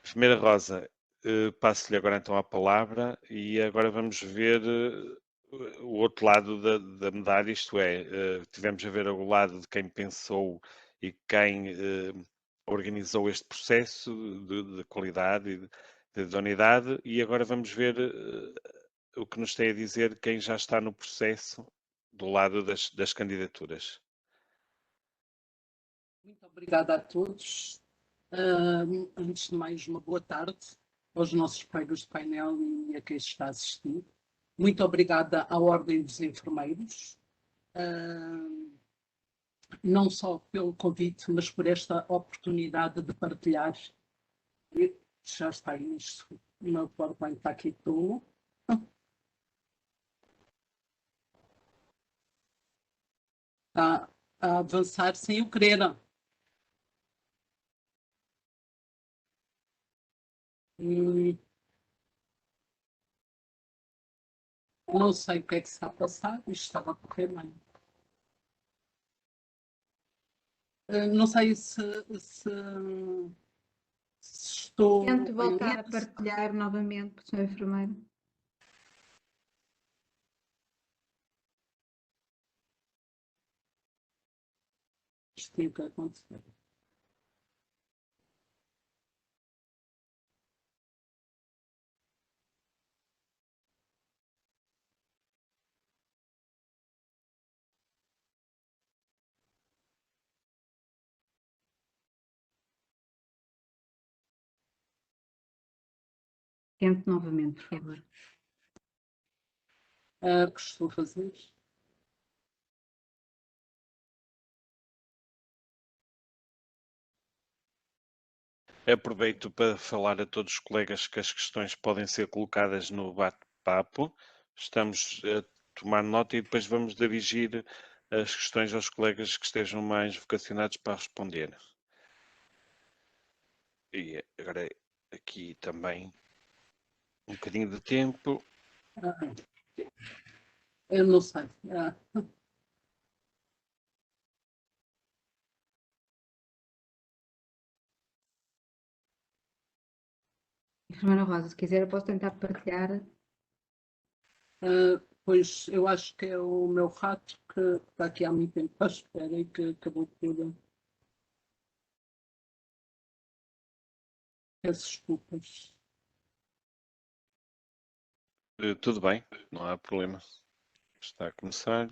S4: Enfermeira Rosa, passo-lhe agora então a palavra e agora vamos ver o outro lado da medalha, isto é, tivemos a ver o lado de quem pensou e quem organizou este processo de qualidade e de idoneidade, e agora vamos ver o que nos tem a dizer quem já está no processo do lado das candidaturas.
S6: Muito obrigada a todos. Antes de mais, uma boa tarde aos nossos colegas de painel e a quem está a assistir. Muito obrigada à Ordem dos Enfermeiros, não só pelo convite, mas por esta oportunidade de partilhar. Já está aí nisto, o meu PowerPoint está aqui tudo. A avançar sem o querer. Não sei o que é que está a passar, isto estava a correr bem. Não sei se estou...
S7: Tento voltar a partilhar novamente, Sr. Enfermeiro.
S6: Isto tem que acontecer.
S7: Tente novamente, por favor.
S6: O que estou a fazer?
S4: Aproveito para falar a todos os colegas que as questões podem ser colocadas no bate-papo. Estamos a tomar nota e depois vamos dirigir as questões aos colegas que estejam mais vocacionados para responder. E agora aqui também um bocadinho de tempo.
S6: Eu não sei.
S7: Enfermeira Rosa, se quiser eu posso tentar partilhar.
S6: Pois eu acho que é o meu rato que está aqui há muito tempo à espera e que acabou por... Peço desculpas.
S4: Tudo bem, não há problema. Está a começar.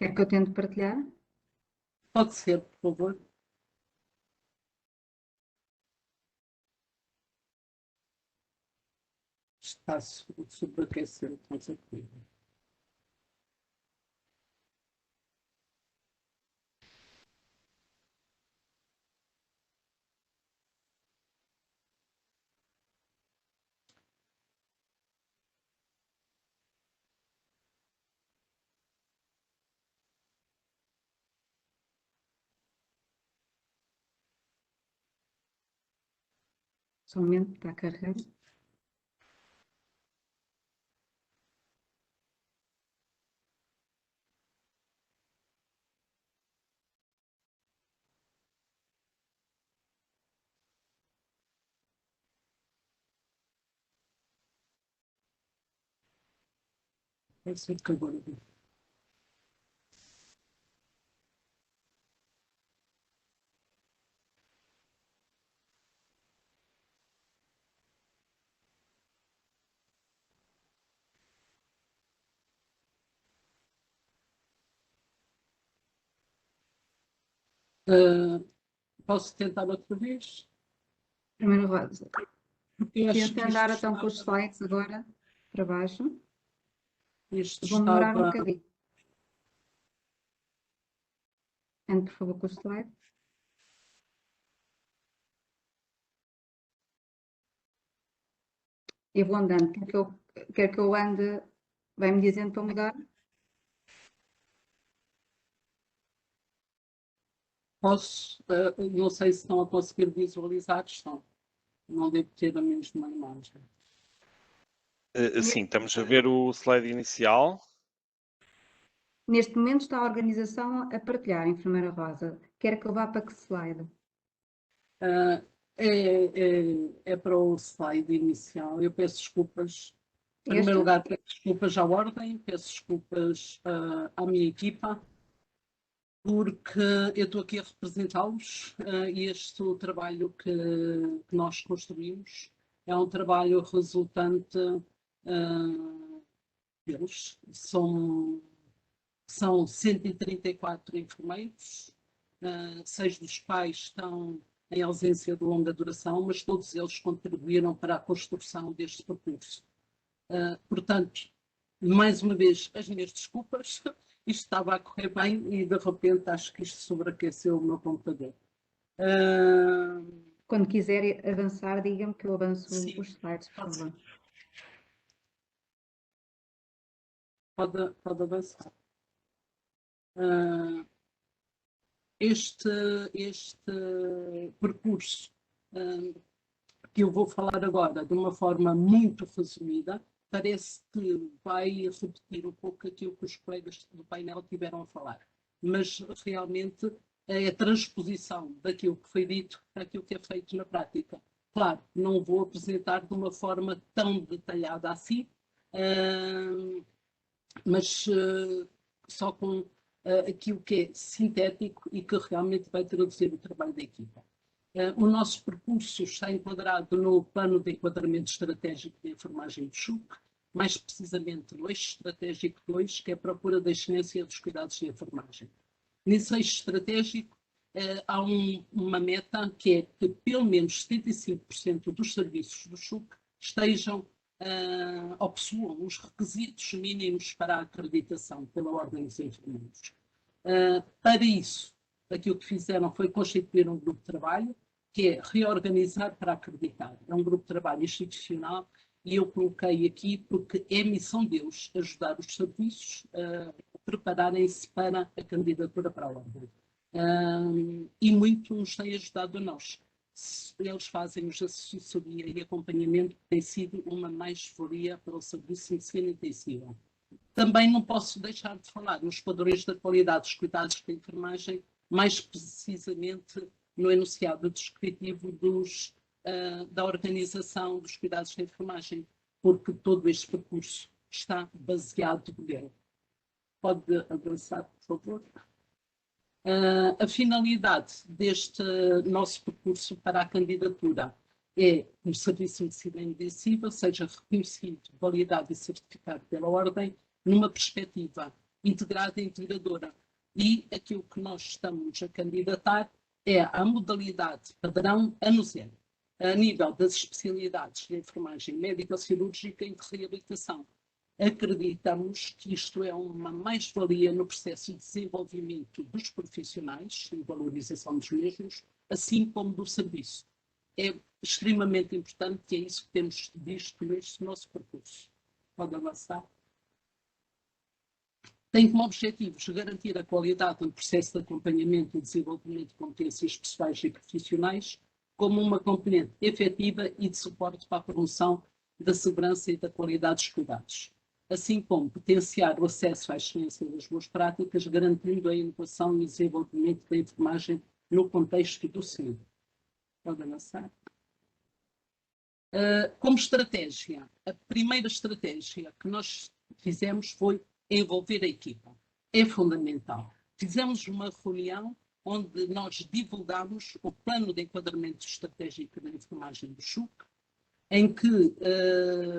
S7: Quer que eu tente partilhar?
S6: Pode ser, por favor. Está sobreaquecido, com certeza.
S7: Só um momento, está a carregar.
S6: Pode ser que agora. Posso tentar outra vez?
S7: Primeira rosa.
S6: Eu acho que
S7: Tenta andar
S6: isto
S7: então com os
S6: estava-
S7: slides agora para baixo.
S6: isto
S7: Vão demorar um
S6: estava-
S7: bocadinho. Ande, por favor, com os slides. Eu vou andando. Quer que eu ande? Vai-me dizendo para mudar?
S6: Posso, não sei se estão a conseguir visualizar, estão. Não devo ter a mesma imagem.
S4: Sim, estamos a ver o slide inicial.
S7: Neste momento está a organização a partilhar, enfermeira Rosa. Quer que eu vá para que slide?
S6: É para o slide inicial. Eu peço desculpas. Em primeiro
S7: Este?
S6: lugar, peço desculpas à ordem, peço desculpas à minha equipa, porque eu estou aqui a representá-los e este trabalho que nós construímos é um trabalho resultante deles. São 134 enfermeiros, 6 dos quais estão em ausência de longa duração, mas todos eles contribuíram para a construção deste percurso. Portanto, mais uma vez, as minhas desculpas, isto estava a correr bem e de repente acho que isto sobreaqueceu o meu computador.
S7: Quando quiser avançar, diga-me que eu avanço
S6: Sim,
S7: os slides, por
S6: pode
S7: favor.
S6: Pode avançar. Este percurso que eu vou falar agora de uma forma muito resumida, parece que vai repetir um pouco aquilo que os colegas do painel tiveram a falar, mas realmente é a transposição daquilo que foi dito para aquilo que é feito na prática. Claro, não vou apresentar de uma forma tão detalhada assim, mas só com aquilo que é sintético e que realmente vai traduzir o trabalho da equipa. O nosso percurso está enquadrado no plano de enquadramento estratégico de enfermagem do CHUC, mais precisamente no eixo estratégico 2, que é a procura da excelência dos cuidados de enfermagem. Nesse eixo estratégico, há uma meta que é que pelo menos 75% dos serviços do CHUC estejam ou possuam os requisitos mínimos para a acreditação pela Ordem dos Enfermeiros. Para isso, aquilo que fizeram foi constituir um grupo de trabalho, que é reorganizar para acreditar. É um grupo de trabalho institucional e eu coloquei aqui porque é missão deles ajudar os serviços a prepararem-se para a candidatura para a Ordem. E muito nos tem ajudado a nós. Eles fazem-nos assessoria e acompanhamento, que tem sido uma mais-valia para o Serviço de Medicina Intensiva. Também não posso deixar de falar nos padrões da qualidade dos cuidados de enfermagem, mais precisamente no enunciado descritivo da organização dos cuidados de enfermagem, porque todo este percurso está baseado nele. Pode avançar, por favor. A finalidade deste nosso percurso para a candidatura é que o Serviço de Medicina Intensiva seja reconhecido, validado e certificado pela Ordem numa perspectiva integrada e integradora. E aquilo que nós estamos a candidatar é a modalidade padrão ano zero, a nível das especialidades de enfermagem médico-cirúrgica e de reabilitação. Acreditamos que isto é uma mais-valia no processo de desenvolvimento dos profissionais e valorização dos mesmos, assim como do serviço. É extremamente importante e é isso que temos visto neste nosso percurso. Pode avançar. Tem como objetivos garantir a qualidade do processo de acompanhamento e desenvolvimento de competências pessoais e profissionais como uma componente efetiva e de suporte para a promoção da segurança e da qualidade dos cuidados, assim como potenciar o acesso à excelência das boas práticas, garantindo a inovação e desenvolvimento da enfermagem no contexto do SEMI. Pode avançar. Como estratégia, a primeira estratégia que nós fizemos foi envolver a equipa. É fundamental. Fizemos uma reunião onde nós divulgamos o plano de enquadramento estratégico da enfermagem do CHUC, em que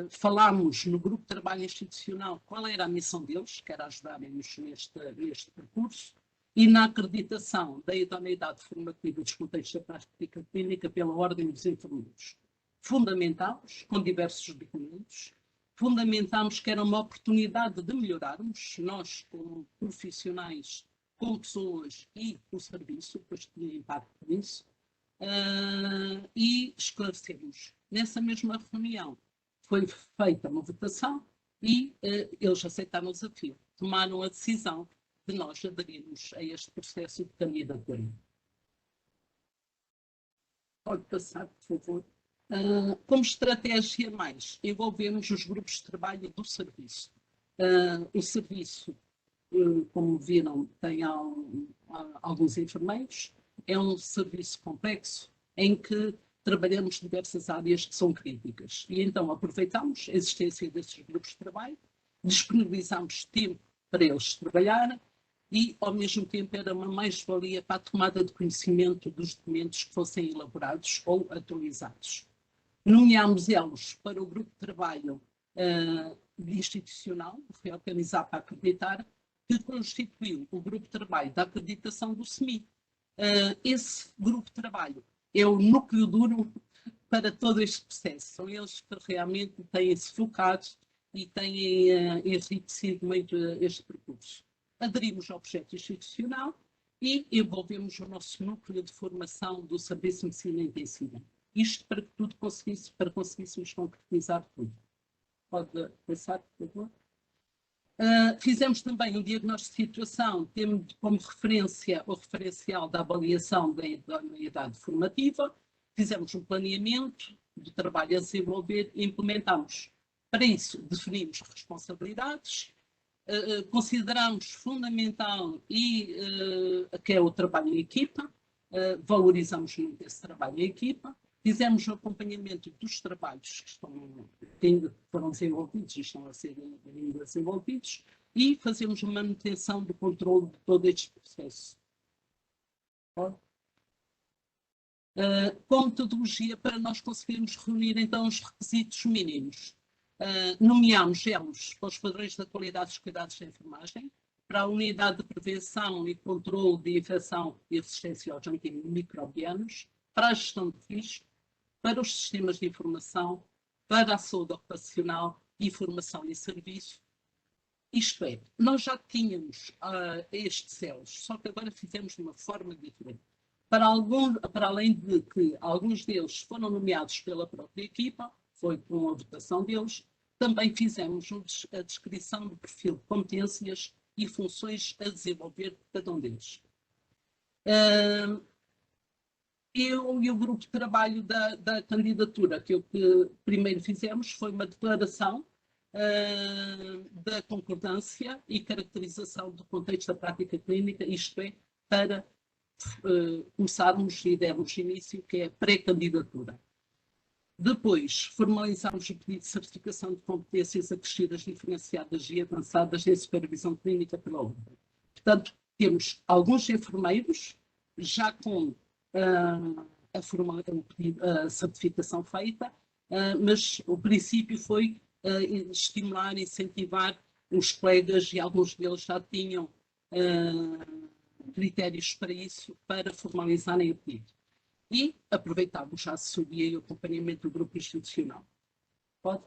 S6: falámos no grupo de trabalho institucional qual era a missão deles, que era ajudarem-nos neste percurso, e na acreditação da idoneidade formativa dos contextos da prática clínica pela Ordem dos Enfermeiros. Fundamentámos, com diversos documentos, fundamentámos que era uma oportunidade de melhorarmos, nós como profissionais, como pessoas e o serviço, pois tinha impacto nisso, e esclarecemos. Nessa mesma reunião foi feita uma votação e eles aceitaram o desafio, tomaram a decisão de nós aderirmos a este processo de candidatura. Pode passar, por favor. Como estratégia mais, envolvemos os grupos de trabalho do serviço. O serviço, como viram, tem alguns enfermeiros, é um serviço complexo em que trabalhamos diversas áreas que são críticas. E então aproveitamos a existência desses grupos de trabalho, disponibilizamos tempo para eles trabalharem e, ao mesmo tempo, era uma mais-valia para a tomada de conhecimento dos documentos que fossem elaborados ou atualizados. Nomeámos eles para o grupo de trabalho institucional, reorganizar para acreditar, que constituiu o grupo de trabalho da acreditação do SEMI. Esse grupo de trabalho é o núcleo duro para todo este processo. São eles que realmente têm-se focado e têm enriquecido muito este percurso. Aderimos ao projeto institucional e envolvemos o nosso núcleo de formação do Serviço de Medicina Intensiva. Isto para que tudo conseguíssemos concretizar tudo. Pode passar, por favor. Fizemos também um diagnóstico de situação, tendo como referência o referencial da avaliação da idoneidade formativa, fizemos um planeamento do trabalho a desenvolver e implementamos. Para isso, definimos responsabilidades, consideramos fundamental que é o trabalho em equipa, valorizamos muito esse trabalho em equipa, fizemos o acompanhamento dos trabalhos que ainda foram desenvolvidos e estão a ser ainda desenvolvidos e fazemos a manutenção do controle de todo este processo. Com metodologia para nós conseguirmos reunir então os requisitos mínimos. Nomeámos eles para os padrões da qualidade dos cuidados da enfermagem, para a unidade de prevenção e controle de infecção e resistência aos antimicrobianos, para a gestão de risco, para os sistemas de informação, para a saúde ocupacional, informação e serviço. Isto é, nós já tínhamos estes céus, só que agora fizemos de uma forma diferente. Para além de que alguns deles foram nomeados pela própria equipa, foi com a votação deles, também fizemos a descrição do perfil de competências e funções a desenvolver de cada um deles. Eu e o grupo de trabalho da candidatura, que primeiro fizemos foi uma declaração da concordância e caracterização do contexto da prática clínica, isto é, para começarmos e dermos início, que é a pré-candidatura. Depois, formalizámos o pedido de certificação de competências acrescidas, diferenciadas e avançadas em supervisão clínica pela ordem. Portanto, temos alguns enfermeiros já com a certificação feita, mas o princípio foi estimular, incentivar os colegas, e alguns deles já tinham critérios para isso, para formalizarem o pedido. E aproveitamos a assessoria e o acompanhamento do grupo institucional. Pode?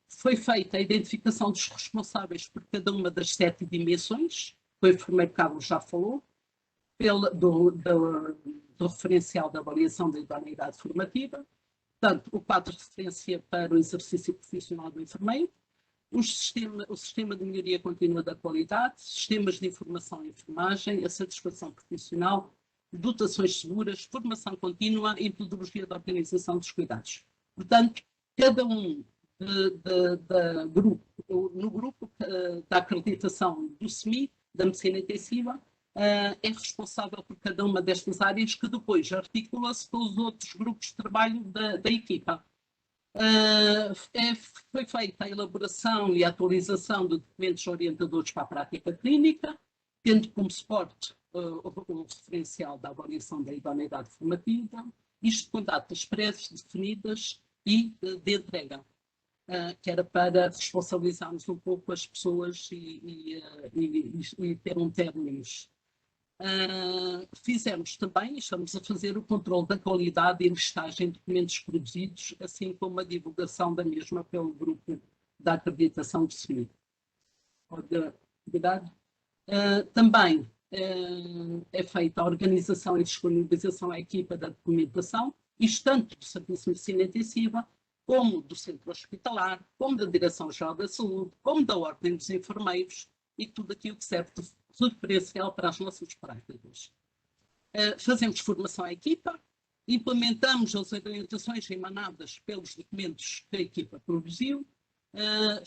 S6: Foi feita a identificação dos responsáveis por cada uma das 7 dimensões, o enfermeiro Carlos já falou, do referencial da avaliação da idoneidade formativa, portanto, o quadro de referência para o exercício profissional do enfermeiro, o sistema de melhoria contínua da qualidade, sistemas de informação e enfermagem, a satisfação profissional, dotações seguras, formação contínua e metodologia de organização dos cuidados. Portanto, cada um no grupo da acreditação do SMI, da medicina intensiva, é responsável por cada uma destas áreas, que depois articula-se com os outros grupos de trabalho da equipa. Foi feita a elaboração e a atualização de documentos orientadores para a prática clínica, tendo como suporte o referencial da avaliação da idoneidade formativa, isto com datas pré-definidas e de entrega, que era para responsabilizarmos um pouco as pessoas e ter um términos. Fizemos também, estamos a fazer o controle da qualidade e listagem de documentos produzidos, assim como a divulgação da mesma pelo grupo da acreditação de SMI. Também é feita a organização e disponibilização à equipa da documentação, isto tanto do Serviço de Medicina Intensiva, como do Centro Hospitalar, como da Direção-Geral da Saúde, como da Ordem dos Enfermeiros e tudo aquilo que serve de referencial para as nossas práticas. Fazemos formação à equipa, implementamos as orientações emanadas pelos documentos que a equipa produziu,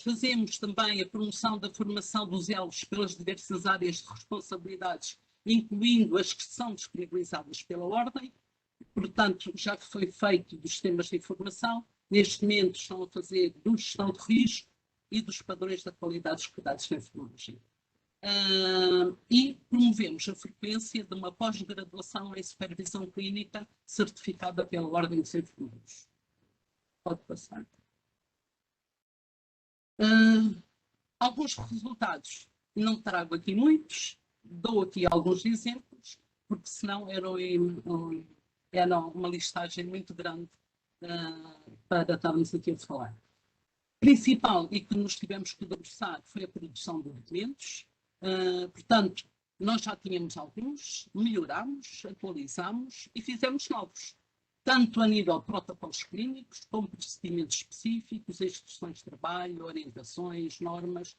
S6: fazemos também a promoção da formação dos elos pelas diversas áreas de responsabilidades, incluindo as que são disponibilizadas pela Ordem. Portanto, já que foi feito dos sistemas de informação, neste momento estão a fazer do gestão de risco e dos padrões da qualidade dos cuidados de enfermagem. E promovemos a frequência de uma pós-graduação em supervisão clínica certificada pela Ordem dos Enfermeiros. Pode passar. Alguns resultados, não trago aqui muitos, dou aqui alguns exemplos, porque senão era uma listagem muito grande para estarmos aqui a falar. Principal e que nos tivemos que debruçar foi a produção de documentos. Portanto, nós já tínhamos alguns, melhorámos, atualizámos e fizemos novos, tanto a nível de protocolos clínicos, como procedimentos específicos, instruções de trabalho, orientações, normas,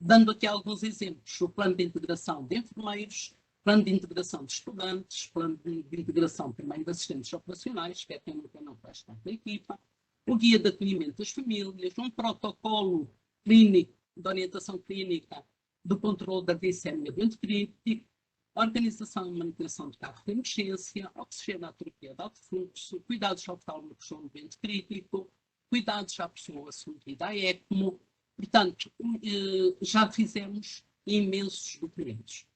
S6: dando aqui alguns exemplos: o plano de integração de enfermeiros, plano de integração de estudantes, plano de integração também de assistentes operacionais, que é quem não faz parte da equipa, o guia de acolhimento das famílias, um protocolo clínico de orientação clínica do controle da glicemia doente crítico, organização e manutenção de carro de emergência, oxigenoterapia de alto fluxo, cuidados oftálmicos no doente crítico, cuidados à pessoa submetida a ECMO. Portanto, já fizemos imensos documentos.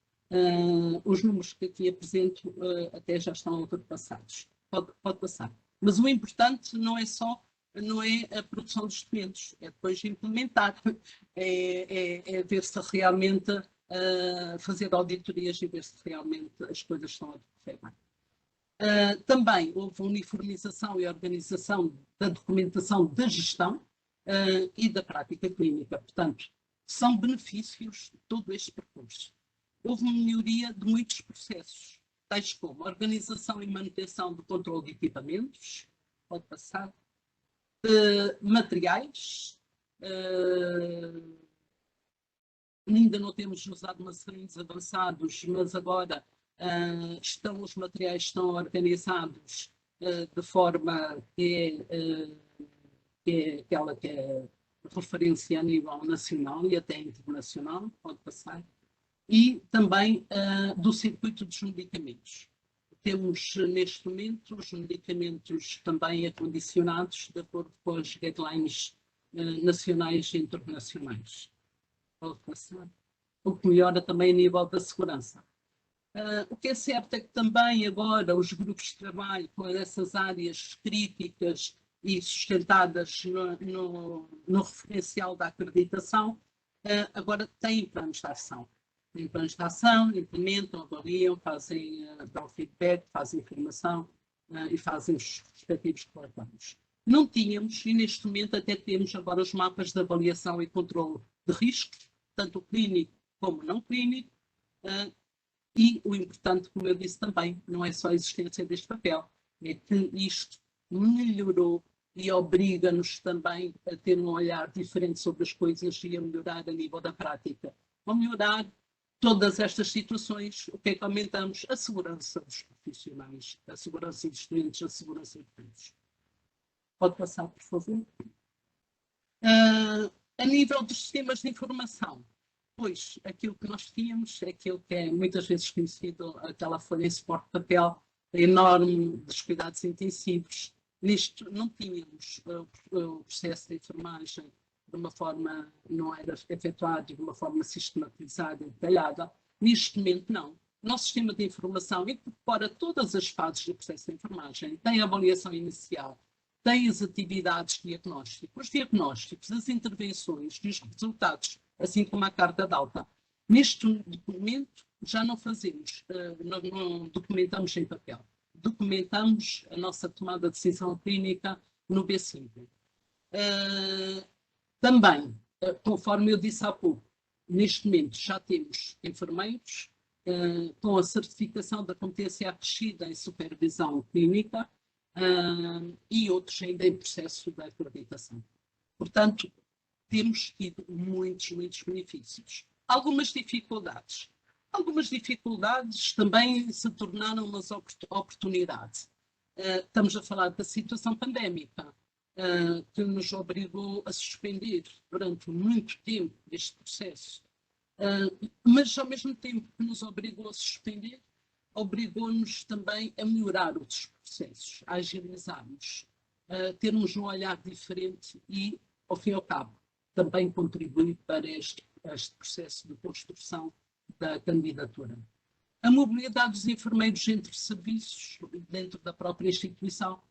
S6: Os números que aqui apresento até já estão ultrapassados. Pode passar. Mas o importante não é a produção dos documentos, é depois implementar, é ver se realmente, fazer auditorias e ver se realmente as coisas estão a decorrer bem. Também houve uniformização e organização da documentação da gestão e da prática clínica. Portanto, são benefícios de todo este percurso. Houve uma melhoria de muitos processos, tais como organização e manutenção do controle de equipamentos, pode passar, materiais, ainda não temos os armazenéns avançados, mas agora os materiais estão organizados de forma que é aquela que é referência a nível nacional e até internacional, pode passar, e também do circuito dos medicamentos. Temos, neste momento, os medicamentos também acondicionados de acordo com as guidelines nacionais e internacionais. Pode passar. O que melhora também a nível da segurança. O que é certo é que também agora os grupos de trabalho com essas áreas críticas e sustentadas no referencial da acreditação agora têm planos de ação. têm planos de ação, implementam, avaliam, fazem, dão feedback, fazem informação e fazem os respectivos relatórios. Não tínhamos, e neste momento até temos agora os mapas de avaliação e controle de riscos, tanto clínico como não clínico, e o importante, como eu disse também, não é só a existência deste papel, é que isto melhorou e obriga-nos também a ter um olhar diferente sobre as coisas e a melhorar a nível da prática. Ao melhorar todas estas situações, o que é que aumentamos? A segurança dos profissionais, a segurança dos clientes, a segurança de todos. Pode passar, por favor. A nível dos sistemas de informação, pois aquilo que nós tínhamos é aquilo que é muitas vezes conhecido, aquela folha em suporte de papel enorme dos cuidados intensivos. Nisto não tínhamos o processo de enfermagem de uma forma, não era efetuado de uma forma sistematizada e detalhada. Neste momento, não. O nosso sistema de informação incorpora todas as fases do processo de enfermagem. Tem a avaliação inicial, tem as atividades de diagnóstico, os diagnósticos, as intervenções e os resultados, assim como a carta de alta. Neste documento já não fazemos, não documentamos em papel. Documentamos a nossa tomada de decisão clínica no B5. Também, conforme eu disse há pouco, neste momento já temos enfermeiros com a certificação da competência acrescida em supervisão clínica e outros ainda em processo de acreditação. Portanto, temos tido muitos benefícios. Algumas dificuldades também se tornaram umas oportunidades. Estamos a falar da situação pandémica, que nos obrigou a suspender durante muito tempo este processo. Mas, ao mesmo tempo que nos obrigou a suspender, obrigou-nos também a melhorar os processos, a agilizarmos, a termos um olhar diferente e, ao fim e ao cabo, também contribui para este processo de construção da candidatura. A mobilidade dos enfermeiros entre serviços, dentro da própria instituição,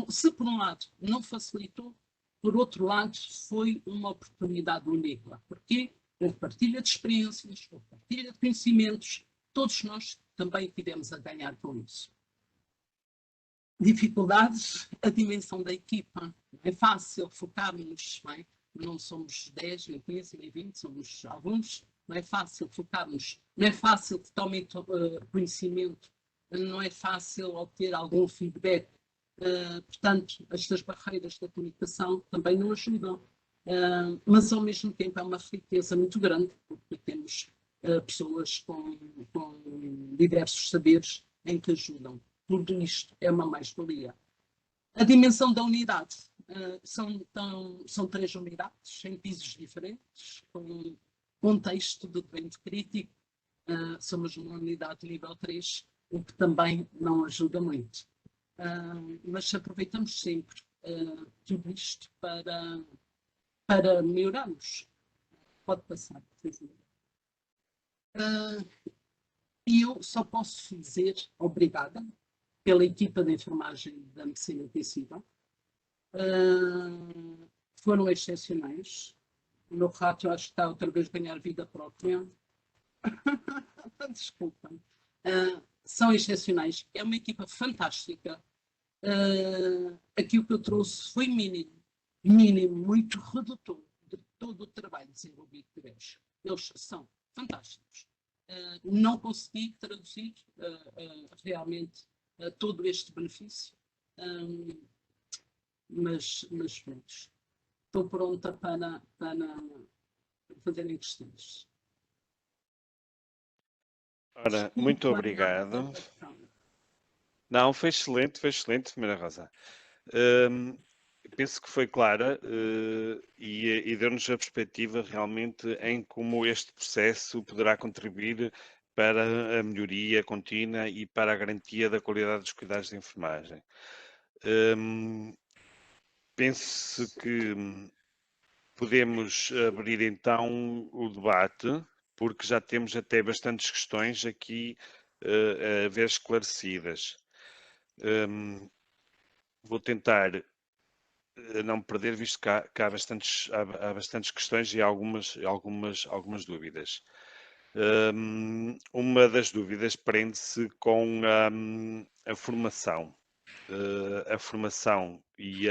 S6: se por um lado não facilitou, por outro lado foi uma oportunidade única. Porquê? Houve partilha de experiências, houve partilha de conhecimentos, todos nós também tivemos a ganhar com isso. Dificuldades, a dimensão da equipa. Não é fácil focarmos, não é? Não somos 10, nem 15, nem 20, somos alguns. Não é fácil focarmos, não é fácil totalmente conhecimento, não é fácil obter algum feedback. Portanto, estas barreiras da comunicação também não ajudam. Mas, ao mesmo tempo, é uma riqueza muito grande, porque temos pessoas com diversos saberes em que ajudam. Tudo isto é uma mais-valia. A dimensão da unidade. São 3 unidades, em pisos diferentes, com contexto de doente crítico. Somos uma unidade nível 3, o que também não ajuda muito. Mas aproveitamos sempre tudo isto para melhorarmos. Pode passar, por favor. E eu só posso dizer obrigada pela equipa de enfermagem da medicina intensiva. Foram excepcionais. O meu rato, eu acho que está outra vez a ganhar vida própria. Desculpem. São excepcionais. É uma equipa fantástica. Aquilo que eu trouxe foi mínimo, muito redutor de todo o trabalho desenvolvido por eles. Eles são fantásticos. Não consegui traduzir realmente todo este benefício, mas estou pronta para fazerem questões.
S4: Ora, muito obrigado. Não, foi excelente, Maria Rosa. Penso que foi clara e deu-nos a perspectiva realmente em como este processo poderá contribuir para a melhoria contínua e para a garantia da qualidade dos cuidados de enfermagem. Penso que podemos abrir então o debate, porque já temos até bastantes questões aqui a ver esclarecidas. Vou tentar não perder, visto que há bastantes questões e algumas dúvidas. Uma das dúvidas prende-se com a formação. A formação que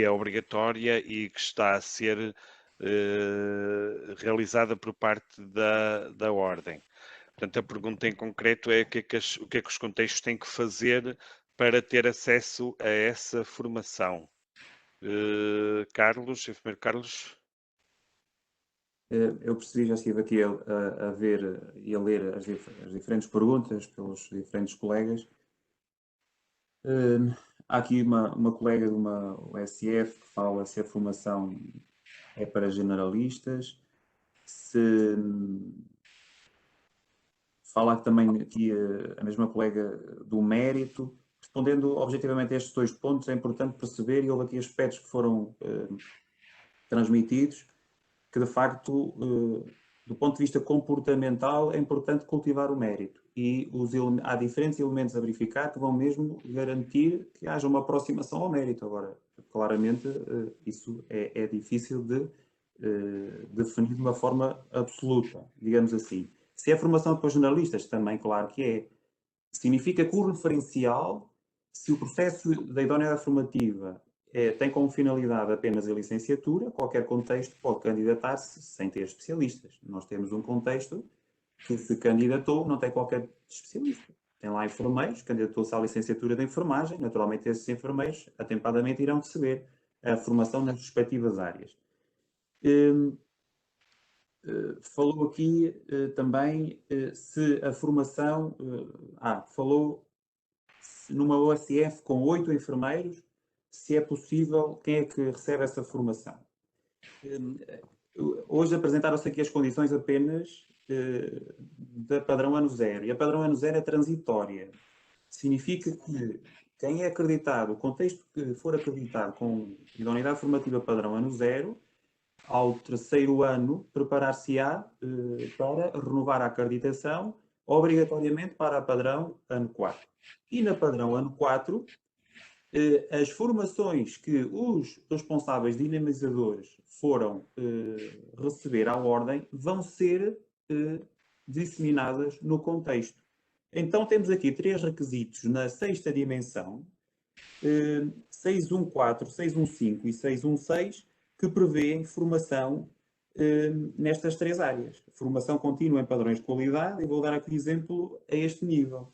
S4: é obrigatória e que está a ser realizada por parte da Ordem. Portanto, a pergunta em concreto é o que é que os contextos têm que fazer para ter acesso a essa formação. Carlos, enfermeiro Carlos?
S5: Eu percebi, já estive aqui a ver e a ler as diferentes perguntas pelos diferentes colegas. Há aqui uma colega de uma USF que fala se a formação é para generalistas, se fala também aqui a mesma colega do mérito. Respondendo objetivamente a estes dois pontos, é importante perceber, e houve aqui aspectos que foram transmitidos, que de facto, do ponto de vista comportamental, é importante cultivar o mérito. E há diferentes elementos a verificar que vão mesmo garantir que haja uma aproximação ao mérito. Agora, claramente, isso é difícil de definir de uma forma absoluta, digamos assim. Se é formação para jornalistas, também claro que é. Significa que o referencial, se o processo da idoneidade formativa tem como finalidade apenas a licenciatura, qualquer contexto pode candidatar-se sem ter especialistas. Nós temos um contexto que se candidatou, não tem qualquer especialista. Tem lá enfermeiros, candidatou-se à licenciatura de enfermagem, naturalmente esses enfermeiros atempadamente irão receber a formação nas respectivas áreas. Falou aqui também se a formação... falou numa OSF com 8 enfermeiros, se é possível, quem é que recebe essa formação? Hoje apresentaram-se aqui as condições apenas da padrão ano zero, e a padrão ano zero é transitória. Significa que quem é acreditado, o contexto que for acreditado com idoneidade formativa padrão ano zero, ao terceiro ano, preparar-se-á para renovar a acreditação, obrigatoriamente para a padrão ano 4. E na padrão ano 4, as formações que os responsáveis dinamizadores foram receber à Ordem vão ser disseminadas no contexto. Então temos aqui 3 requisitos na 6ª dimensão, 614, 615 e 616, que prevêem formação nestas 3 áreas. Formação contínua em padrões de qualidade, e vou dar aqui exemplo a este nível.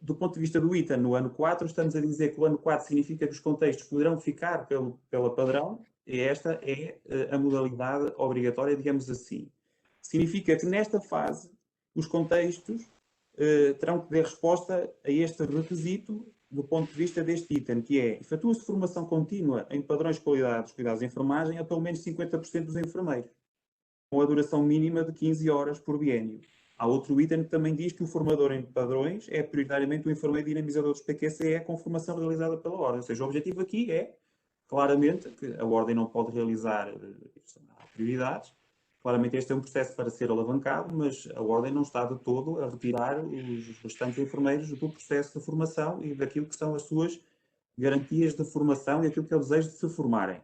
S5: Do ponto de vista do ITA, no ano 4, estamos a dizer que o ano 4 significa que os contextos poderão ficar pela padrão, e esta é a modalidade obrigatória, digamos assim. Significa que nesta fase os contextos terão que dar resposta a este requisito do ponto de vista deste item, que é: efetua-se formação contínua em padrões de qualidade dos cuidados de enfermagem a pelo menos 50% dos enfermeiros, com a duração mínima de 15 horas por biénio. Há outro item que também diz que o formador em padrões é prioritariamente o enfermeiro dinamizador dos PQCE com formação realizada pela Ordem. Ou seja, o objetivo aqui é, claramente, que a Ordem não pode realizar prioridades. Claramente este é um processo para ser alavancado, mas a Ordem não está de todo a retirar os restantes enfermeiros do processo de formação e daquilo que são as suas garantias de formação e aquilo que é o desejo de se formarem.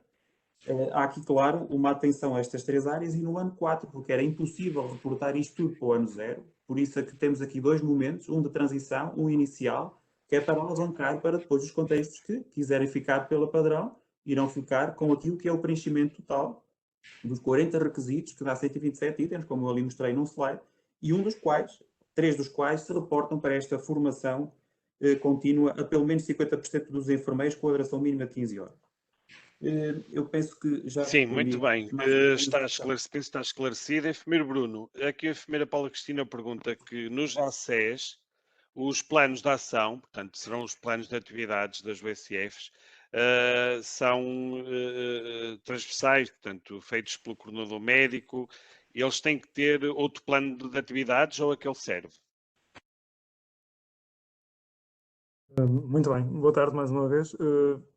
S5: Há aqui, claro, uma atenção a estas 3 áreas e no ano 4, porque era impossível reportar isto tudo para o ano 0, por isso é que temos aqui 2 momentos, um de transição, um inicial, que é para alavancar para depois os contextos que quiserem ficar pela padrão, irão ficar com aquilo que é o preenchimento total dos 40 requisitos, que dá 127 itens, como eu ali mostrei num slide, e 3 dos quais se reportam para esta formação contínua a pelo menos 50% dos enfermeiros com a duração mínima de 15 horas. Eu penso que já...
S4: Sim, muito bem. Está esclarecido. Enfermeiro Bruno, aqui a enfermeira Paula Cristina pergunta que nos ACES os planos de ação, portanto, serão os planos de atividades das USFs, são transversais, portanto, feitos pelo coordenador médico. Eles têm que ter outro plano de atividades ou aquele serve?
S1: Muito bem. Boa tarde mais uma vez.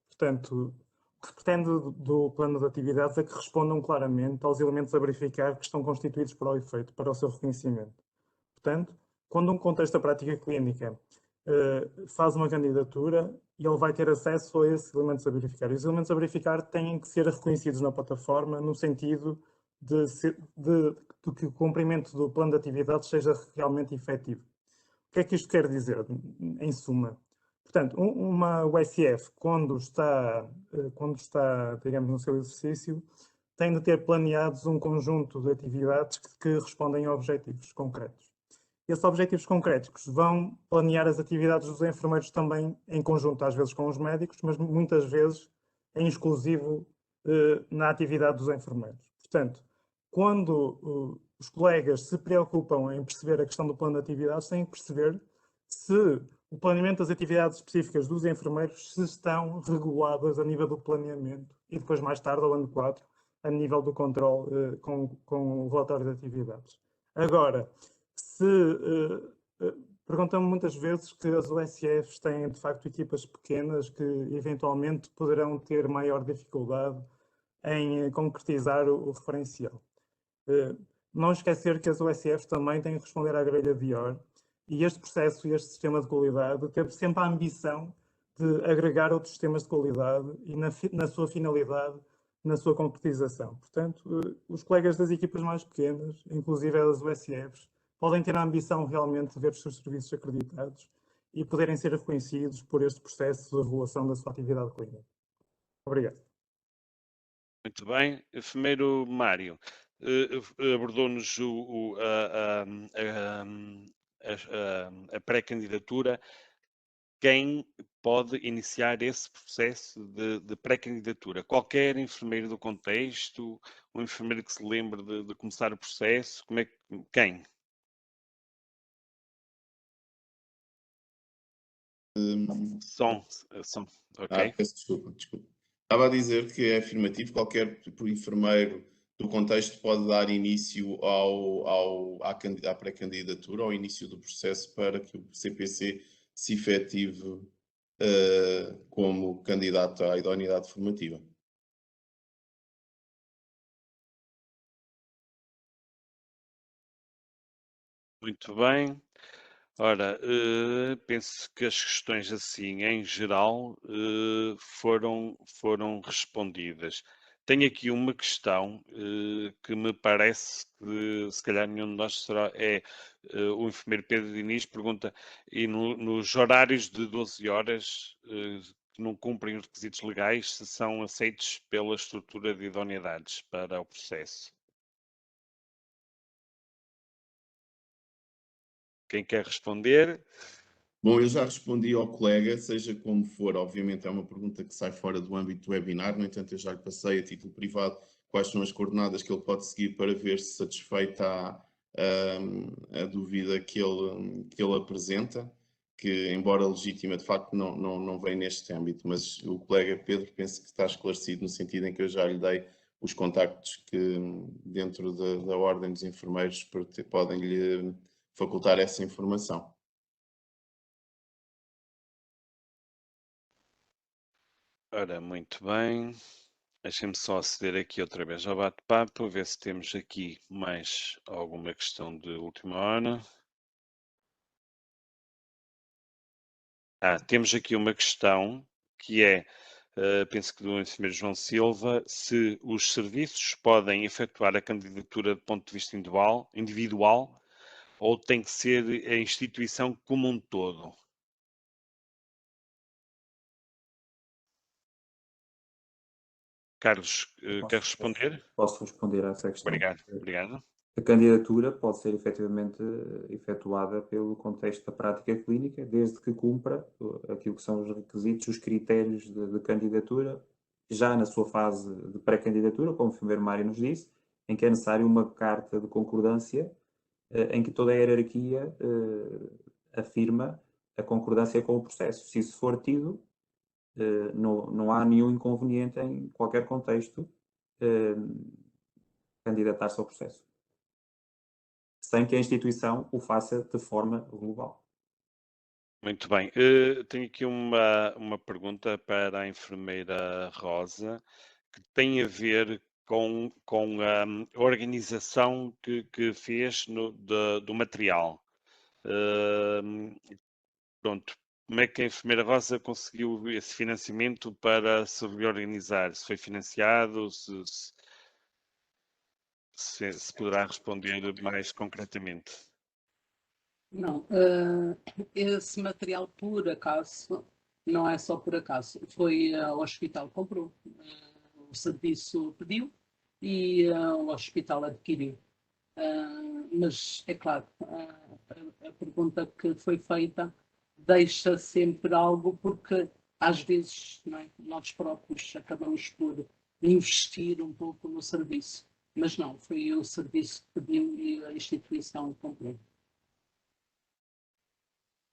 S1: Portanto, o que se pretende do plano de atividades é que respondam claramente aos elementos a verificar que estão constituídos para o efeito, para o seu reconhecimento. Portanto, quando um contexto da prática clínica faz uma candidatura, ele vai ter acesso a esses elementos a verificar. E os elementos a verificar têm que ser reconhecidos na plataforma no sentido de que o cumprimento do plano de atividades seja realmente efetivo. O que é que isto quer dizer, em suma? Portanto, uma USF, quando está, digamos, no seu exercício, tem de ter planeados um conjunto de atividades que respondem a objetivos concretos. Esses objetivos concretos vão planear as atividades dos enfermeiros também em conjunto, às vezes com os médicos, mas muitas vezes em exclusivo na atividade dos enfermeiros. Portanto, quando os colegas se preocupam em perceber a questão do plano de atividades, têm que perceber se o planeamento das atividades específicas dos enfermeiros se estão reguladas a nível do planeamento e depois, mais tarde, ao ano 4, a nível do controle com o relatório de atividades. Agora, perguntam-me muitas vezes que as USFs têm, de facto, equipas pequenas que, eventualmente, poderão ter maior dificuldade em concretizar o referencial. Não esquecer que as USFs também têm que responder à grelha de IOR e este processo e este sistema de qualidade teve sempre a ambição de agregar outros sistemas de qualidade e na sua finalidade, na sua concretização. Portanto, os colegas das equipas mais pequenas, inclusive as USFs, podem ter a ambição realmente de ver os seus serviços acreditados e poderem ser reconhecidos por este processo de regulação da sua atividade clínica. Obrigado.
S4: Muito bem. Enfermeiro Mário, abordou-nos a pré-candidatura. Quem pode iniciar esse processo de pré-candidatura? Qualquer enfermeiro do contexto, um enfermeiro que se lembre de começar o processo, quem? Som, ok.
S3: Peço desculpa. Estava a dizer que é afirmativo, qualquer enfermeiro do contexto pode dar início à pré-candidatura, ao início do processo para que o CPC se efetive como candidato à idoneidade formativa.
S4: Muito bem. Ora, penso que as questões assim, em geral, foram respondidas. Tenho aqui uma questão que me parece que se calhar nenhum de nós será. O enfermeiro Pedro Diniz pergunta, e nos horários de 12 horas que não cumprem os requisitos legais, se são aceitos pela estrutura de idoneidades para o processo? Quem quer responder?
S3: Bom, eu já respondi ao colega, seja como for, obviamente é uma pergunta que sai fora do âmbito do webinar, no entanto eu já lhe passei a título privado quais são as coordenadas que ele pode seguir para ver se satisfeita a dúvida que ele apresenta, que embora legítima, de facto não vem neste âmbito, mas o colega Pedro penso que está esclarecido no sentido em que eu já lhe dei os contactos que dentro da Ordem dos Enfermeiros podem lhe facultar essa informação.
S4: Ora, muito bem. Deixem-me só aceder aqui outra vez ao bate-papo, ver se temos aqui mais alguma questão de última hora. Temos aqui uma questão que é, penso que do enfermeiro João Silva, se os serviços podem efetuar a candidatura do ponto de vista individual ou tem que ser a instituição como um todo? Carlos, quer responder?
S5: Posso responder a essa questão.
S4: Obrigado.
S5: A candidatura pode ser efetivamente efetuada pelo contexto da prática clínica, desde que cumpra aquilo que são os requisitos, os critérios de candidatura, já na sua fase de pré-candidatura, como o enfermeiro Mário nos disse, em que é necessário uma carta de concordância em que toda a hierarquia afirma a concordância com o processo. Se isso for tido, não há nenhum inconveniente em qualquer contexto candidatar-se ao processo, sem que a instituição o faça de forma global.
S4: Muito bem. Tenho aqui uma pergunta para a enfermeira Rosa, que tem a ver com a organização que fez do material. Pronto, como é que a enfermeira Rosa conseguiu esse financiamento para se reorganizar? Se foi financiado? Se se poderá responder mais concretamente.
S6: Não, esse material, por acaso, não é só por acaso, foi o hospital que comprou, o serviço pediu e o hospital adquiriu. Mas é claro, a pergunta que foi feita deixa sempre algo, porque às vezes, não é, nós próprios acabamos por investir um pouco no serviço, mas não, foi o serviço que pediu e a instituição comprou.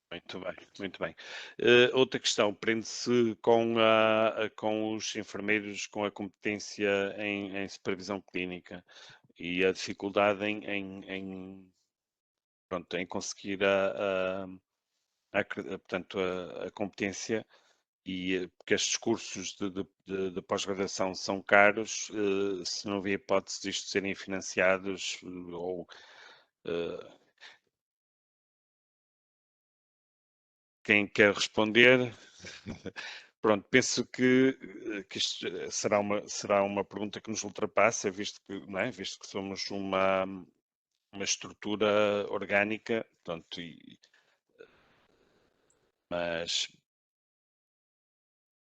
S4: Muito bem, muito bem. Outra questão prende-se com os enfermeiros com a competência em supervisão clínica e a dificuldade em conseguir portanto, a competência, e porque estes cursos de pós-graduação são caros, se não havia hipótese de isto serem financiados ou quem quer responder? Pronto, penso que isto será uma pergunta que nos ultrapassa, visto que, não é? Visto que somos uma estrutura orgânica, portanto, mas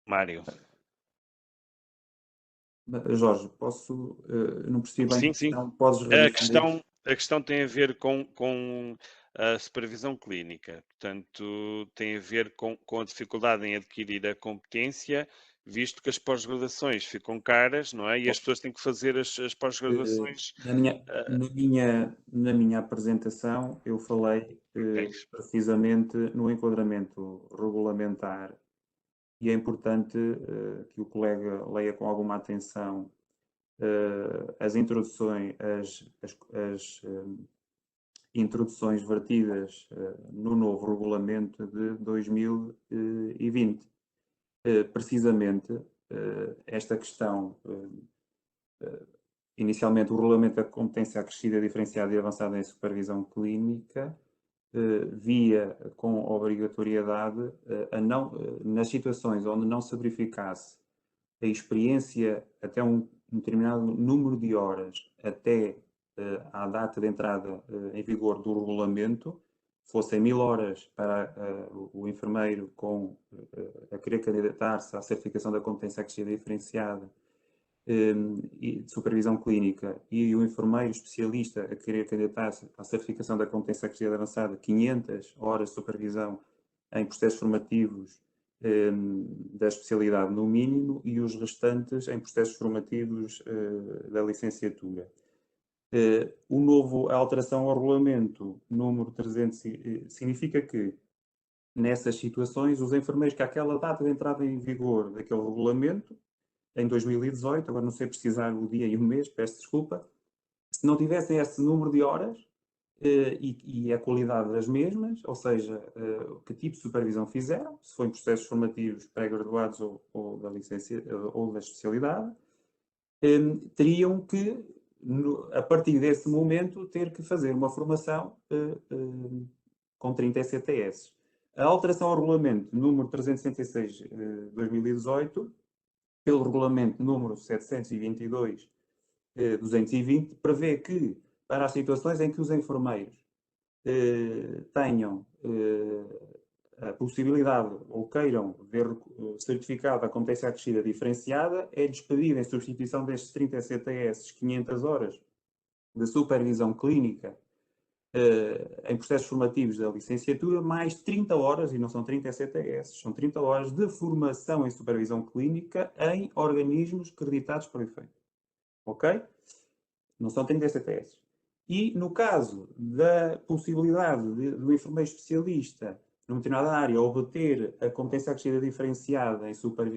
S4: Mário.
S5: Jorge, não percebi bem a
S4: Sim.
S5: questão, podes responder?
S4: A questão tem a ver com a supervisão clínica, portanto, tem a ver com a dificuldade em adquirir a competência, visto que as pós-graduações ficam caras, não é? E as pessoas têm que fazer as pós-graduações.
S5: Na minha apresentação, eu falei precisamente no enquadramento regulamentar, e é importante que o colega leia com alguma atenção as introduções, as introduções vertidas no novo regulamento de 2020. Precisamente esta questão, inicialmente o regulamento da competência acrescida, diferenciada e avançada em supervisão clínica, via com obrigatoriedade nas situações onde não se verificasse a experiência até um determinado número de horas até à data de entrada em vigor do regulamento, fossem 1000 horas para o enfermeiro a querer candidatar-se à certificação da competência acrescida diferenciada de supervisão clínica, e o enfermeiro especialista a querer candidatar-se à certificação da competência acrescida avançada, 500 horas de supervisão em processos formativos da especialidade no mínimo, e os restantes em processos formativos da licenciatura. A alteração ao regulamento número 300 significa que, nessas situações, os enfermeiros que àquela data de entrada em vigor daquele regulamento, em 2018, agora não sei precisar o dia e o mês, peço desculpa, se não tivessem esse número de horas e a qualidade das mesmas, ou seja, que tipo de supervisão fizeram, se foi em processos formativos pré-graduados ou da licença ou da especialidade, teriam que, a partir desse momento, ter que fazer uma formação com 30 ECTS. A alteração ao regulamento número 366 de 2018, pelo regulamento número 722 220, prevê que, para as situações em que os enfermeiros tenham a possibilidade ou queiram ver certificado a competência acrescida diferenciada, é despedido em substituição destes 30 ECTS 500 horas de supervisão clínica em processos formativos da licenciatura, mais 30 horas, e não são 30 ECTS, são 30 horas de formação em supervisão clínica em organismos creditados para o efeito. Ok? Não são 30 ECTS. E no caso da possibilidade do enfermeiro especialista numa determinada área obter a competência acrescida diferenciada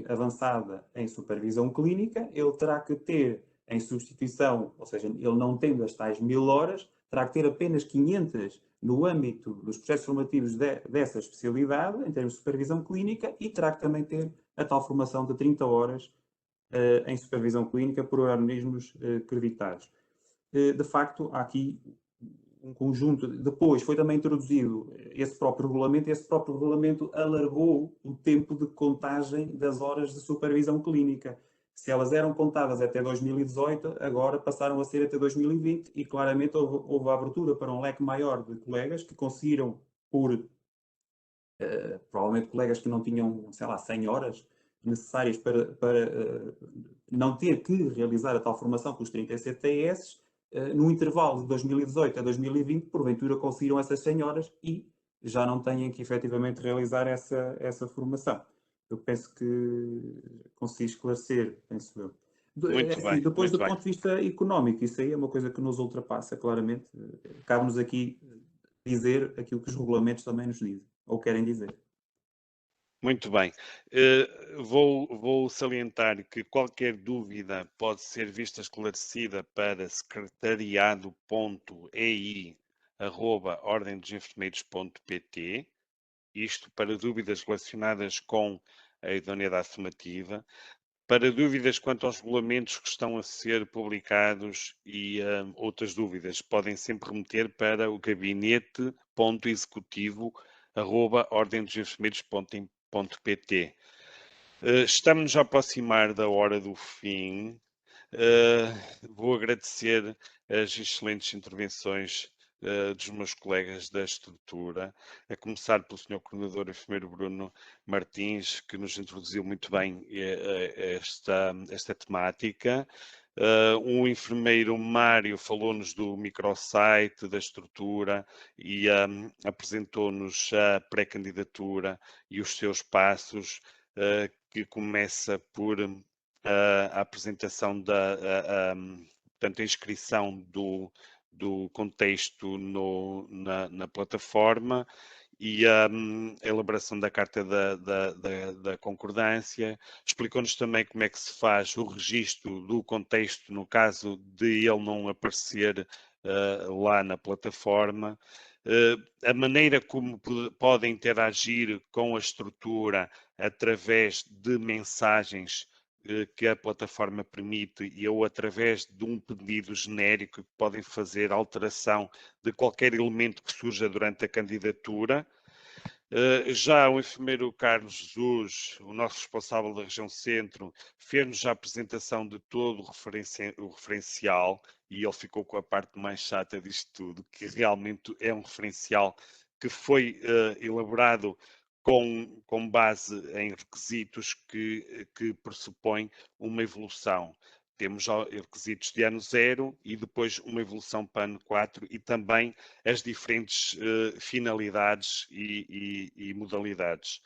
S5: avançada em supervisão clínica, ele terá que ter em substituição, ou seja, ele não tendo as tais 1000 horas, terá que ter apenas 500 no âmbito dos processos formativos dessa especialidade, em termos de supervisão clínica, e terá que também ter a tal formação de 30 horas em supervisão clínica por organismos creditados. De facto, há aqui um conjunto. Depois foi também introduzido esse próprio regulamento alargou o tempo de contagem das horas de supervisão clínica. Se elas eram contadas até 2018, agora passaram a ser até 2020 e claramente houve a abertura para um leque maior de colegas que conseguiram, provavelmente colegas que não tinham, sei lá, 100 horas necessárias para não ter que realizar a tal formação com os 37 TS, no intervalo de 2018 a 2020, porventura conseguiram essas 100 horas e já não têm que efetivamente realizar essa formação. Eu penso que consegui esclarecer, penso eu.
S4: Muito bem,
S5: Depois,
S4: muito
S5: do
S4: bem.
S5: ponto de vista económico, isso aí é uma coisa que nos ultrapassa, claramente. Cabe-nos aqui dizer aquilo que os regulamentos também nos dizem, ou querem dizer.
S4: Muito bem. Vou salientar que qualquer dúvida pode ser vista esclarecida para secretariado.ei@ordendosenfermeiros.pt, isto para dúvidas relacionadas com a idoneidade formativa, para dúvidas quanto aos regulamentos que estão a ser publicados e outras dúvidas, podem sempre remeter para o gabinete.executivo@ordendosenfermeiros.pt. Estamos a aproximar da hora do fim. Vou agradecer as excelentes intervenções dos meus colegas da estrutura, a começar pelo Sr. Coordenador Enfermeiro Bruno Martins, que nos introduziu muito bem esta temática. O enfermeiro Mário falou-nos do microsite, da estrutura e apresentou-nos a pré-candidatura e os seus passos, que começa por a apresentação portanto, a inscrição do contexto na plataforma e a elaboração da carta da concordância. Explicou-nos também como é que se faz o registro do contexto no caso de ele não aparecer lá na plataforma. A maneira como podem interagir com a estrutura através de mensagens que a plataforma permite ou através de um pedido genérico que podem fazer alteração de qualquer elemento que surja durante a candidatura. Já o enfermeiro Carlos Jesus, o nosso responsável da região centro, fez-nos a apresentação de todo o referencial e ele ficou com a parte mais chata disto tudo, que realmente é um referencial que foi elaborado com base em requisitos que pressupõem uma evolução. Temos requisitos de ano 0 e depois uma evolução para ano 4 e também as diferentes finalidades e modalidades.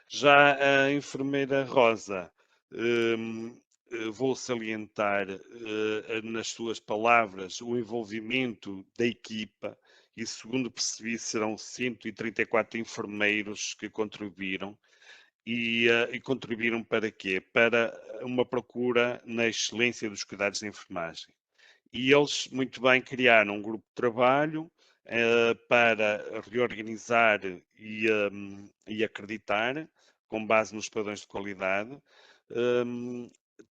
S4: Já a enfermeira Rosa, vou salientar nas suas palavras o envolvimento da equipa e, segundo percebi, serão 134 enfermeiros que contribuíram. E contribuíram para quê? Para uma procura na excelência dos cuidados de enfermagem. E eles, muito bem, criaram um grupo de trabalho para reorganizar e acreditar, com base nos padrões de qualidade.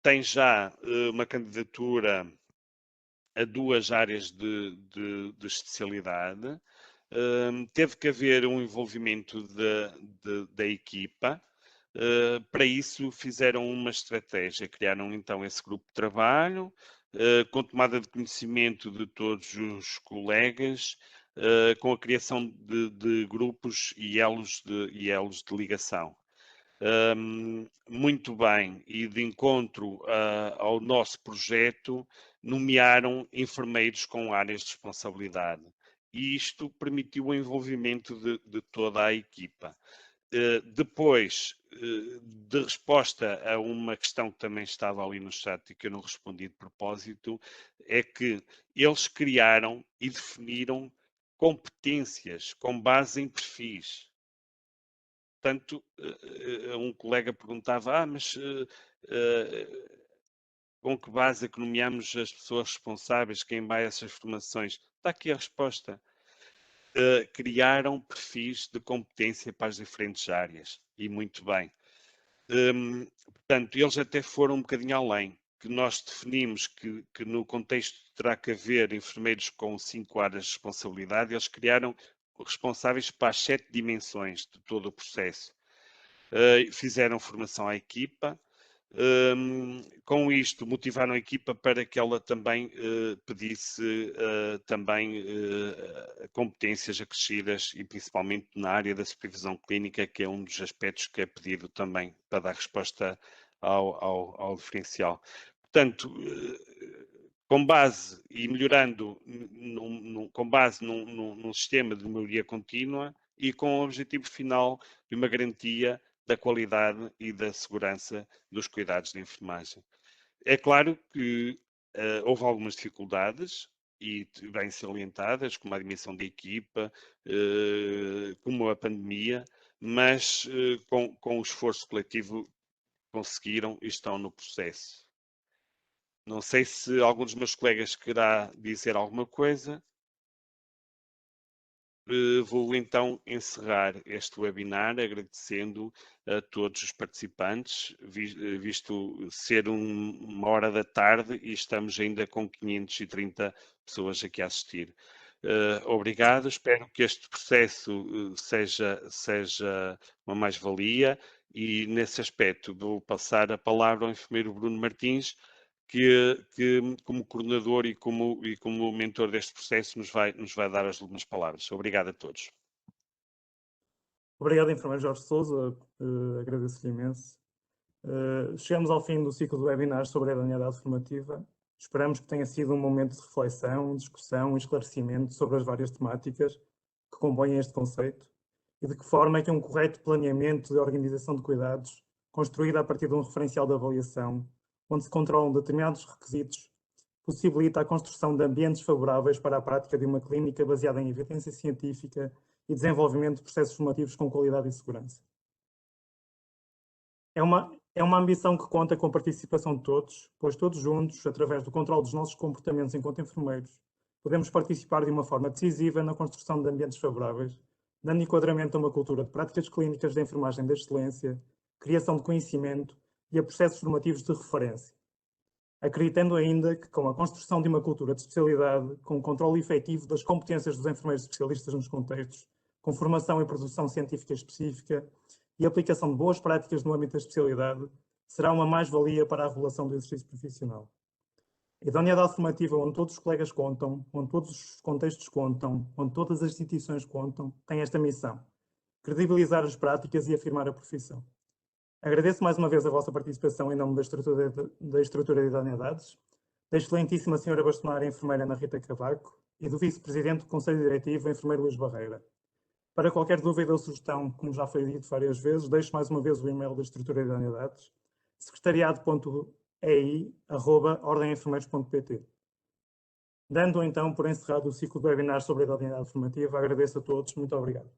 S4: Tem já uma candidatura a 2 áreas de especialidade. Teve que haver um envolvimento da equipa. Para isso fizeram uma estratégia, criaram então esse grupo de trabalho, com tomada de conhecimento de todos os colegas, com a criação de grupos e elos de ligação. Muito bem, e de encontro ao nosso projeto, nomearam enfermeiros com áreas de responsabilidade. E isto permitiu o envolvimento de toda a equipa. Depois, de resposta a uma questão que também estava ali no chat e que eu não respondi de propósito, é que eles criaram e definiram competências com base em perfis. Portanto, um colega perguntava, mas com que base é que nomeamos as pessoas responsáveis, quem vai a essas formações? Está aqui a resposta. Criaram perfis de competência para as diferentes áreas. E muito bem. Portanto, eles até foram um bocadinho além, que nós definimos que no contexto terá que haver enfermeiros com 5 áreas de responsabilidade, eles criaram responsáveis para as 7 dimensões de todo o processo. Fizeram formação à equipa, Com isto, motivaram a equipa para que ela também pedisse também competências acrescidas e principalmente na área da supervisão clínica, que é um dos aspectos que é pedido também para dar resposta ao diferencial. Portanto, com base e melhorando com base num sistema de melhoria contínua e com o objetivo final de uma garantia da qualidade e da segurança dos cuidados de enfermagem. É claro que houve algumas dificuldades e bem salientadas, como a admissão da equipa, como a pandemia, mas com o esforço coletivo conseguiram e estão no processo. Não sei se algum dos meus colegas querá dizer alguma coisa. Vou então encerrar este webinar agradecendo a todos os participantes, visto ser uma hora da tarde e estamos ainda com 530 pessoas aqui a assistir. Obrigado, espero que este processo seja uma mais-valia e nesse aspecto vou passar a palavra ao enfermeiro Bruno Martins, que como coordenador e como mentor deste processo nos vai dar as últimas palavras. Obrigado a todos.
S1: Obrigado, enfermeiro Jorge Sousa, agradeço-lhe imenso. Chegamos ao fim do ciclo de webinars sobre a idoneidade formativa. Esperamos que tenha sido um momento de reflexão, discussão e esclarecimento sobre as várias temáticas que compõem este conceito e de que forma é que um correto planeamento de organização de cuidados, construído a partir de um referencial de avaliação, onde se controlam determinados requisitos, possibilita a construção de ambientes favoráveis para a prática de uma clínica baseada em evidência científica e desenvolvimento de processos formativos com qualidade e segurança. É uma ambição que conta com a participação de todos, pois todos juntos, através do controle dos nossos comportamentos enquanto enfermeiros, podemos participar de uma forma decisiva na construção de ambientes favoráveis, dando enquadramento a uma cultura de práticas clínicas de enfermagem de excelência, criação de conhecimento e a processos formativos de referência. Acreditando ainda que, com a construção de uma cultura de especialidade, com o controle efetivo das competências dos enfermeiros especialistas nos contextos, com formação e produção científica específica e aplicação de boas práticas no âmbito da especialidade, será uma mais-valia para a regulação do exercício profissional. A idoneidade formativa onde todos os colegas contam, onde todos os contextos contam, onde todas as instituições contam, tem esta missão: credibilizar as práticas e afirmar a profissão. Agradeço mais uma vez a vossa participação em nome da estrutura de idoneidades, da excelentíssima senhora bastonária enfermeira Ana Rita Cavaco e do vice-presidente do Conselho Diretivo, enfermeiro Luís Barreira. Para qualquer dúvida ou sugestão, como já foi dito várias vezes, deixo mais uma vez o e-mail da estrutura de idoneidades, secretariado.ei@ordemenfermeiros.pt. Dando então por encerrado o ciclo de webinar sobre a idoneidade formativa, agradeço a todos, muito obrigado.